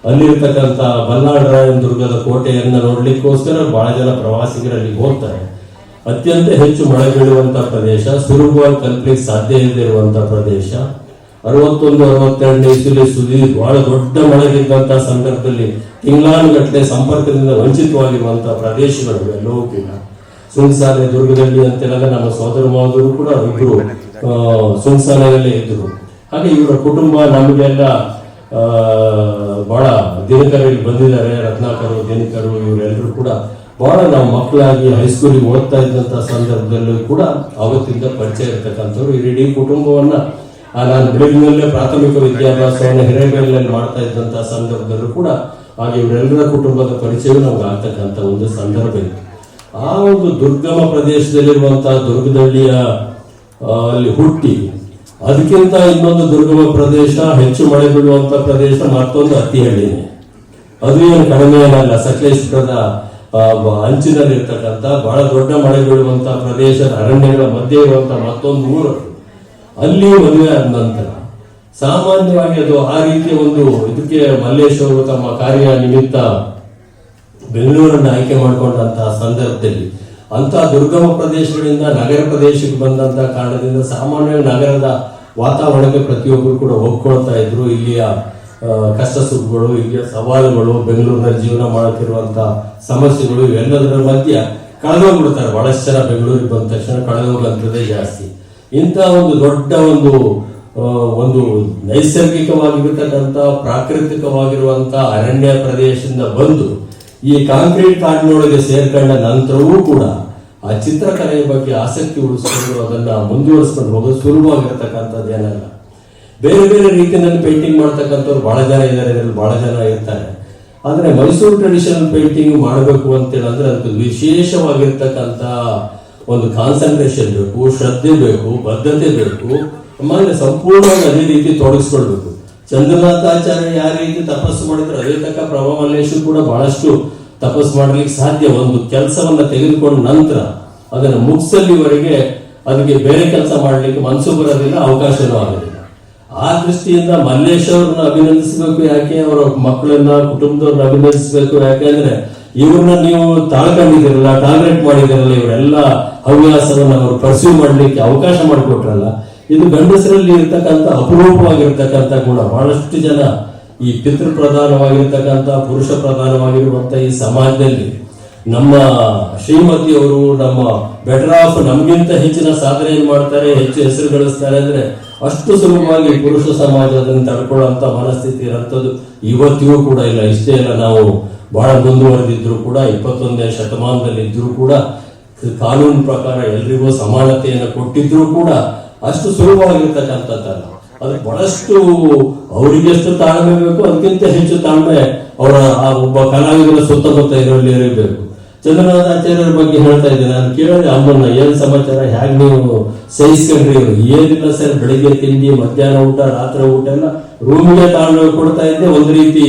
ಅಲ್ಲಿರ್ತಕ್ಕಂಥ ಬಲ್ಲಾಳರಾಯನ ದುರ್ಗದ ಕೋಟೆಯನ್ನ ನೋಡ್ಲಿಕ್ಕೋಸ್ಕರ ಬಹಳ ಜನ ಪ್ರವಾಸಿಗರಲ್ಲಿ ಹೋಗ್ತಾರೆ. ಅತ್ಯಂತ ಹೆಚ್ಚು ಮಳೆ ಬೀಳುವಂತ ಪ್ರದೇಶ, ಸುಲಭವಾಗಿ ತಲುಪಲಿಕ್ಕೆ ಸಾಧ್ಯ ಇಲ್ಲದೆ ಇರುವಂತ ಪ್ರದೇಶ. 61-62 ಇಸಲಿ ಸುದ್ದಿ ಬಹಳ ದೊಡ್ಡ ಮಳೆ ಬಿದ್ದಂತಹ ಸಂದರ್ಭದಲ್ಲಿ ತಿಂಗಳಾನುಗಟ್ಟಲೆ ಸಂಪರ್ಕದಿಂದ ವಂಚಿತವಾಗಿರುವಂತಹ ಪ್ರದೇಶಗಳು ಎಲ್ಲವೂ ಕೂಡ ಸುಂಸಾಲೆ ದುರ್ಗದಲ್ಲಿ ಅಂತೆಲ್ಲ ನಮ್ಮ ಸೋದರ ಮಾವರು ಕೂಡ ಇದ್ರು ಸುಂಸಾಲೆಯಲ್ಲೇ ಇದ್ರು. ಹಾಗೆ ಇವರ ಕುಟುಂಬ ನಮಗೆಲ್ಲ ಬಹಳ ದಿನಕರು ಇಲ್ಲಿ ಬಂದಿದ್ದಾರೆ, ರತ್ನಾಕರು ದಿನಕರು ಇವರೆಲ್ಲರೂ ಕೂಡ ಬಹಳ ನಾವು ಮಕ್ಕಳಾಗಿ ಹೈಸ್ಕೂಲಿಗೆ ಓದ್ತಾ ಇದ್ದಂತಹ ಸಂದರ್ಭದಲ್ಲೂ ಕೂಡ ಅವತ್ತಿಂದ ಪರಿಚಯ ಇರ್ತಕ್ಕಂಥವ್ರು. ಇಡೀ ಕುಟುಂಬವನ್ನ ನಾನು ಬೆಳಗಿನಲ್ಲೇ ಪ್ರಾಥಮಿಕ ವಿದ್ಯಾಭ್ಯಾಸವನ್ನು ಹಿರೇಬೇಲಿನಲ್ಲಿ ಮಾಡ್ತಾ ಇದ್ದಂತಹ ಸಂದರ್ಭದಲ್ಲೂ ಕೂಡ ಹಾಗೆ ಇವರೆಲ್ಲರ ಕುಟುಂಬದ ಪರಿಚಯ ನಮ್ಗೆ ಆಗ್ತಕ್ಕಂಥ ಒಂದು ಸಂದರ್ಭ ಇತ್ತು. ಆ ಒಂದು ದುರ್ಗಮ ಪ್ರದೇಶದಲ್ಲಿರುವಂತಹ ದುರ್ಗದಳ್ಳಿಯ ಅಲ್ಲಿ ಹುಟ್ಟಿ ಅದಕ್ಕಿಂತ ಇನ್ನೊಂದು ದುರ್ಗಮ ಪ್ರದೇಶ, ಹೆಚ್ಚು ಮಳೆ ಬೀಳುವಂತ ಪ್ರದೇಶ ಮತ್ತೊಂದು ಹತ್ತಿಹಳ್ಳಿನೇ. ಅದು ಏನು ಕಡಿಮೆ ಏನಲ್ಲ, ಸಕಲೇಶ್ವರದ ಅಂಚಿನಲ್ಲಿರ್ತಕ್ಕಂಥ ಬಹಳ ದೊಡ್ಡ ಮಳೆ ಬೀಳುವಂತಹ ಪ್ರದೇಶದ ಅರಣ್ಯಗಳ ಮಧ್ಯೆ ಇರುವಂತಹ ಮತ್ತೊಂದು ಊರು. ಅಲ್ಲಿ ಮದುವೆ ಆದ ನಂತರ ಸಾಮಾನ್ಯವಾಗಿ ಅದು ಆ ರೀತಿಯ ಒಂದು ಇದಕ್ಕೆ ಮಲ್ಲೇಶ್ ಅವರು ತಮ್ಮ ಕಾರ್ಯ ನಿಮಿತ್ತ ಬೆಂಗಳೂರನ್ನು ಆಯ್ಕೆ ಮಾಡಿಕೊಂಡಂತಹ ಸಂದರ್ಭದಲ್ಲಿ ಅಂತಹ ದುರ್ಗಮ ಪ್ರದೇಶಗಳಿಂದ ನಗರ ಪ್ರದೇಶಕ್ಕೆ ಬಂದಂತಹ ಕಾರಣದಿಂದ ಸಾಮಾನ್ಯವಾಗಿ ನಗರದ ವಾತಾವರಣಕ್ಕೆ ಪ್ರತಿಯೊಬ್ಬರು ಕೂಡ ಒಪ್ಕೊಳ್ತಾ ಇದ್ರು. ಇಲ್ಲಿಯ ಕಷ್ಟ ಸುಖಗಳು, ಇಲ್ಲಿಯ ಸವಾಲುಗಳು, ಬೆಂಗಳೂರಿನಲ್ಲಿ ಜೀವನ ಮಾಡುತ್ತಿರುವಂತಹ ಸಮಸ್ಯೆಗಳು ಇವೆಲ್ಲದರ ಮಧ್ಯೆ ಕಳೆದೋಗ್ಬಿಡ್ತಾರೆ. ಬಹಳಷ್ಟು ಜನ ಬೆಂಗಳೂರಿಗೆ ಬಂದ ತಕ್ಷಣ ಕಳೆದೋಗುವಂಥದ್ದೇ ಜಾಸ್ತಿ. ಇಂಥ ಒಂದು ದೊಡ್ಡ ಒಂದು ನೈಸರ್ಗಿಕವಾಗಿರ್ತಕ್ಕಂಥ ಪ್ರಾಕೃತಿಕವಾಗಿರುವಂತಹ ಅರಣ್ಯ ಪ್ರದೇಶದಿಂದ ಬಂದು ಈ ಕಾಂಕ್ರೀಟ್ ಕಾಡಿನೊಳಗೆ ಸೇರ್ಕೊಂಡ ನಂತರವೂ ಕೂಡ ಆ ಚಿತ್ರಕಲೆಯ ಬಗ್ಗೆ ಆಸಕ್ತಿ ಉಳಿಸ್ಕೊಂಡು ಅದನ್ನ ಮುಂದುವರಿಸ್ಕೊಂಡು ಹೋಗೋದು ಸುಲಭವಾಗಿರ್ತಕ್ಕಂಥದ್ದು ಏನಲ್ಲ. ಬೇರೆ ಬೇರೆ ರೀತಿಯಲ್ಲಿ ಪೇಂಟಿಂಗ್ ಮಾಡ್ತಕ್ಕಂಥವ್ರು ಬಹಳ ಜನ ಇದ್ದಾರೆ, ಇದರಲ್ಲಿ ಬಹಳ ಜನ ಇರ್ತಾರೆ. ಆದ್ರೆ ಮೈಸೂರು ಟ್ರೆಡಿಷನಲ್ ಪೇಂಟಿಂಗ್ ಮಾಡಬೇಕು ಅಂತೇಳಿದ್ರೆ ಅದಕ್ಕೆ ವಿಶೇಷವಾಗಿರ್ತಕ್ಕಂಥ ಒಂದು ಕಾನ್ಸಂಟ್ರೇಷನ್ ಬೇಕು, ಶ್ರದ್ಧೆ ಬೇಕು, ಬದ್ಧತೆ ಬೇಕು, ಆಮೇಲೆ ಸಂಪೂರ್ಣವಾಗಿ ಅದೇ ರೀತಿ ತೊಡಗಿಸ್ಕೊಳ್ಬೇಕು. ಚಂದ್ರನಾಥಾಚಾರ್ಯ ಯಾವ ರೀತಿ ತಪಸ್ಸು ಮಾಡಿದ್ರೆ ಅದೇ ತಕ್ಕ ಪ್ರಭಾ ಮಲ್ಲೇಶ್ವರ ಕೂಡ ಬಹಳಷ್ಟು ತಪಸ್ಸು ಮಾಡ್ಲಿಕ್ಕೆ ಸಾಧ್ಯ. ಒಂದು ಕೆಲಸವನ್ನ ತೆಗೆದುಕೊಂಡ ನಂತರ ಅದನ್ನು ಮುಗಿಸಲಿವರೆಗೆ ಅದಕ್ಕೆ ಬೇರೆ ಕೆಲಸ ಮಾಡ್ಲಿಕ್ಕೆ ಮನಸ್ಸು ಬರೋದಿಲ್ಲ, ಅವಕಾಶನೂ ಆಗೋದಿಲ್ಲ. ಆ ದೃಷ್ಟಿಯಿಂದ ಮಲ್ಲೇಶ್ ಅವ್ರನ್ನ ಅಭಿನಂದಿಸಬೇಕು. ಯಾಕೆ? ಅವರ ಮಕ್ಕಳನ್ನ, ಕುಟುಂಬದವ್ರನ್ನ ಅಭಿನಂದಿಸಬೇಕು. ಯಾಕೆಂದ್ರೆ ಇವ್ರನ್ನ ನೀವು ತಾಳ್ಕೊಂಡಿದ್ದೀರಲ್ಲ, ಟಾರ್ಗೆಟ್ ಮಾಡಿದಿರಲ್ಲ, ಇವರೆಲ್ಲ ಹವ್ಯಾಸವನ್ನ ಅವರು ಪರ್ಸ್ಯೂ ಮಾಡ್ಲಿಕ್ಕೆ ಅವಕಾಶ ಮಾಡಿಕೊಟ್ರಲ್ಲ. ಇದು ಗಂಡಸರಲ್ಲಿ ಇರ್ತಕ್ಕಂಥ ಅಪರೂಪವಾಗಿರ್ತಕ್ಕಂಥ ಗುಣ. ಬಹಳಷ್ಟು ಜನ ಈ ಪಿತೃ ಪ್ರಧಾನವಾಗಿರ್ತಕ್ಕಂಥ, ಪುರುಷ ಪ್ರಧಾನವಾಗಿರುವಂತ ಈ ಸಮಾಜದಲ್ಲಿ ನಮ್ಮ ಶ್ರೀಮತಿಯವರು ನಮ್ಮ ಬೆಟರ್ ಆಫ್ ನಮ್ಗಿಂತ ಹೆಚ್ಚಿನ ಸಾಧನೆ ಮಾಡ್ತಾರೆ, ಹೆಚ್ಚು ಹೆಸರು ಗಳಿಸ್ತಾರೆ ಅಂದ್ರೆ ಅಷ್ಟು ಸುಲಭವಾಗಿ ಪುರುಷ ಸಮಾಜ ಅದನ್ನು ತಡ್ಕೊಳ್ಳುವಂತ ಮನಸ್ಥಿತಿ ಇರೋಂಥದ್ದು ಇವತ್ತಿಗೂ ಕೂಡ ಇಲ್ಲ. ಇಷ್ಟೇ ಇಲ್ಲ, ನಾವು ಬಹಳ ಮುಂದುವರೆದಿದ್ರು ಕೂಡ 21ನೇ ಶತಮಾನದಲ್ಲಿ ಇದ್ರು ಕೂಡ ಕಾನೂನು ಪ್ರಕಾರ ಎಲ್ರಿಗೂ ಸಮಾನತೆಯನ್ನು ಕೊಟ್ಟಿದ್ರು ಕೂಡ ಅಷ್ಟು ಸುಲಭವಾಗಿರ್ತಕ್ಕಂಥದ್ದಲ್ಲ. ಅದಕ್ಕೆ ಬಹಳಷ್ಟು ಅವರಿಗೆಷ್ಟು ತಾಳ್ಮೆ ಬೇಕು, ಅದಕ್ಕಿಂತ ಹೆಚ್ಚು ತಾಳ್ಮೆ ಅವರ ಆ ಒಬ್ಬ ಕಲಾವಿದರ ಸುತ್ತಮುತ್ತ ಇದರಲ್ಲಿ ಇರಬೇಕು. ಚಂದ್ರನಾಥಾಚಾರ್ಯರ ಬಗ್ಗೆ ಹೇಳ್ತಾ ಇದ್ದೇನೆ. ನಾನು ಕೇಳಿದೆ ಅಮ್ಮನ್ನ, ಏನ್ ಸಮಾಚಾರ, ಹೇಗೆ ನೀವು ಸಹಿಸ್ಕೊಂಡ್ರಿ? ಏನಿಲ್ಲ ಸರ್, ಬೆಳಿಗ್ಗೆ ತಿಂಡಿ, ಮಧ್ಯಾಹ್ನ ಊಟ, ರಾತ್ರಿ ಊಟ ಎಲ್ಲ ರೂಮಿಗೆ ತಾಳ್ಮೆ ಕೊಡ್ತಾ ಇದ್ದೆ. ಒಂದು ರೀತಿ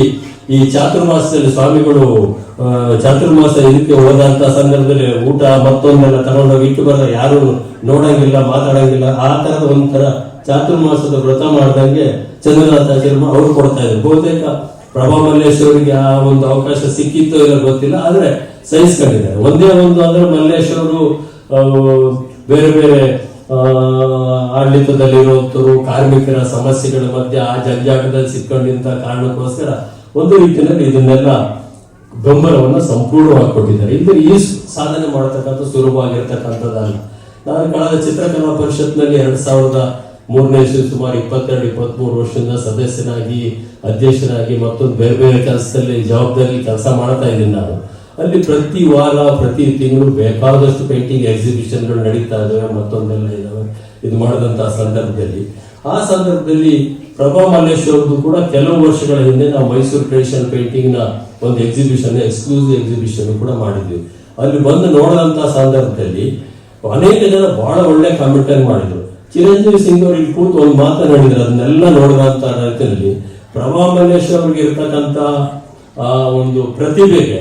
ಈ ಚಾತುರ್ಮಾಸದಲ್ಲಿ ಸ್ವಾಮಿಗಳು ಚಾತುರ್ಮಾಸ ಇದಕ್ಕೆ ಹೋದಂತ ಸಂದರ್ಭದಲ್ಲಿ ಊಟ ಮತ್ತೊಂದೆಲ್ಲ ತಗೊಂಡೋಗಿ ಇಟ್ಟು ಬರ, ಯಾರು ನೋಡಂಗಿಲ್ಲ, ಮಾತಾಡಂಗಿಲ್ಲ, ಆ ತರದ ಒಂಥರ ಚಾತುರ್ಮಾಸದ ವ್ರತ ಮಾಡ್ದಂಗೆ ಚಂದ್ರನಾಥಾಚಾರ್ಯ ಅವರು ಕೊಡ್ತಾ ಇದ್ರು. ಬಹುತೇಕ ಪ್ರಭಾ ಮಲ್ಲೇಶ್ವರಿಗೆ ಆ ಒಂದು ಅವಕಾಶ ಸಿಕ್ಕಿತ್ತೋ ಇಲ್ಲ ಗೊತ್ತಿಲ್ಲ, ಆದ್ರೆ ಸಹಿಸ್ಕೊಂಡಿದ್ದಾರೆ. ಒಂದೇ ಒಂದು ಅಂದ್ರೆ ಮಲ್ಲೇಶ್ವರು ಬೇರೆ ಬೇರೆ ಆಡಳಿತದಲ್ಲಿರುವಂತರು ಕಾರ್ಮಿಕರ ಸಮಸ್ಯೆಗಳ ಮಧ್ಯೆ ಆ ಜಂಜಾಟದಲ್ಲಿ ಸಿಕ್ಕೊಂಡಿದ್ದ ಕಾರಣಕ್ಕೋಸ್ಕರ ಒಂದು ರೀತಿಯಲ್ಲಿ ಇದನ್ನೆಲ್ಲ ಬೆಂಬಲವನ್ನು ಸಂಪೂರ್ಣವಾಗಿ ಕೊಟ್ಟಿದ್ದಾರೆ. ಇದು ಈ ಸಾಧನೆ ಮಾಡತಕ್ಕಂಥ ಸುಲಭವಾಗಿರ್ತಕ್ಕಂಥದ್ದಲ್ಲ. ನಾನು ಕಳೆದ ಚಿತ್ರಕಲಾ ಪರಿಷತ್ನಲ್ಲಿ 2003ನೇ ಇಸ್ವಿ ಸುಮಾರು 22-23 ವರ್ಷದಿಂದ ಸದಸ್ಯನಾಗಿ, ಅಧ್ಯಕ್ಷನಾಗಿ ಮತ್ತೊಂದು ಬೇರೆ ಬೇರೆ ಕೆಲಸದಲ್ಲಿ ಜವಾಬ್ದಾರಿ ಕೆಲಸ ಮಾಡ್ತಾ ಇದ್ದೀನಿ. ನಾನು ಅಲ್ಲಿ ಪ್ರತಿ ವಾರ, ಪ್ರತಿ ತಿಂಗಳು ಬೇಕಾದಷ್ಟು ಪೇಂಟಿಂಗ್ ಎಕ್ಸಿಬಿಷನ್ಗಳು ನಡೀತಾ ಇದಾವೆ, ಮತ್ತೊಂದೆಲ್ಲ ಇದಾವೆ. ಇದು ಮಾಡಿದಂತಹ ಸಂದರ್ಭದಲ್ಲಿ ಪ್ರಭಾ ಮಲ್ಲೇಶ್ವರದ್ದು ಕೂಡ ಕೆಲವು ವರ್ಷಗಳ ಹಿಂದೆ ನಾವು ಮೈಸೂರು ಟ್ರೆಡಿಷನಲ್ ಪೇಂಟಿಂಗ್ ನ ಒಂದು ಎಕ್ಸಿಬಿಷನ್, ಎಕ್ಸ್ಕ್ಲೂಸಿವ್ ಎಕ್ಸಿಬಿಷನ್ ಕೂಡ ಮಾಡಿದ್ವಿ. ಅಲ್ಲಿ ಬಂದು ನೋಡಿದಂತಹ ಸಂದರ್ಭದಲ್ಲಿ ಅನೇಕ ಜನ ಬಹಳ ಒಳ್ಳೆ ಕಾಮೆಂಟ್ ಮಾಡಿದ್ರು. ಚಿರಂಜೀವಿ ಸಿಂಗ್ ಅವರು ಇಲ್ಲಿ ಕೂತು ಒಂದು ಮಾತನಾಡಿದ್ರು. ಅದನ್ನೆಲ್ಲ ನೋಡಿದಂತ ರೀತಿಯಲ್ಲಿ ಪ್ರಭಾ ಮಲ್ಲೇಶ್ವರ ಅವ್ರಿಗೆ ಇರ್ತಕ್ಕಂಥ ಆ ಒಂದು ಪ್ರತಿಭೆಗೆ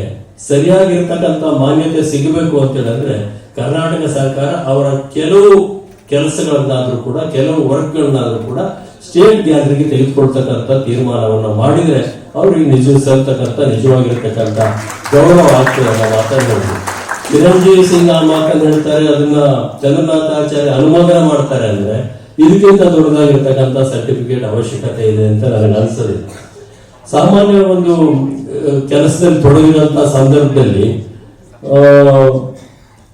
ಸರಿಯಾಗಿರ್ತಕ್ಕಂಥ ಮಾನ್ಯತೆ ಸಿಗಬೇಕು ಅಂತ ಹೇಳಿದ್ರೆ ಕರ್ನಾಟಕ ಸರ್ಕಾರ ಅವರ ಕೆಲವು ಕೆಲಸಗಳನ್ನಾದ್ರೂ ಕೂಡ, ಕೆಲವು ವರ್ಕ್ಗಳನ್ನಾದ್ರೂ ಕೂಡ ಸ್ಟೇಟ್ ಗ್ಯಾಲರಿಗೆ ತೆಗೆದುಕೊಳ್ತಕ್ಕಂಥ ತೀರ್ಮಾನವನ್ನ ಮಾಡಿದ್ರೆ ಅವ್ರಿಗೆ ನಿಜವಾಗಿರ್ತಕ್ಕಂಥ ಗೌರವ ಆಗ್ತದೆ ಅನ್ನೋ ಮಾತನ್ನು ಚಿರಂಜೀವಿ ಸಿಂಗ್ ಆ ಮಾತನ್ನು ಹೇಳ್ತಾರೆ. ಅದನ್ನ ಚಂದ್ರನಾಥಾಚಾರ್ಯ ಅನುಮೋದನೆ ಮಾಡ್ತಾರೆ ಅಂದ್ರೆ ಇದಕ್ಕಿಂತ ದೊಡ್ಡದಾಗಿರ್ತಕ್ಕಂಥ ಸರ್ಟಿಫಿಕೇಟ್ ಅವಶ್ಯಕತೆ ಇದೆ ಅಂತ ನನಗೆ ಅನಿಸ್ತದೆ. ಸಾಮಾನ್ಯ ಒಂದು ಕೆಲಸದಲ್ಲಿ ತೊಡಗಿದಂಥ ಸಂದರ್ಭದಲ್ಲಿ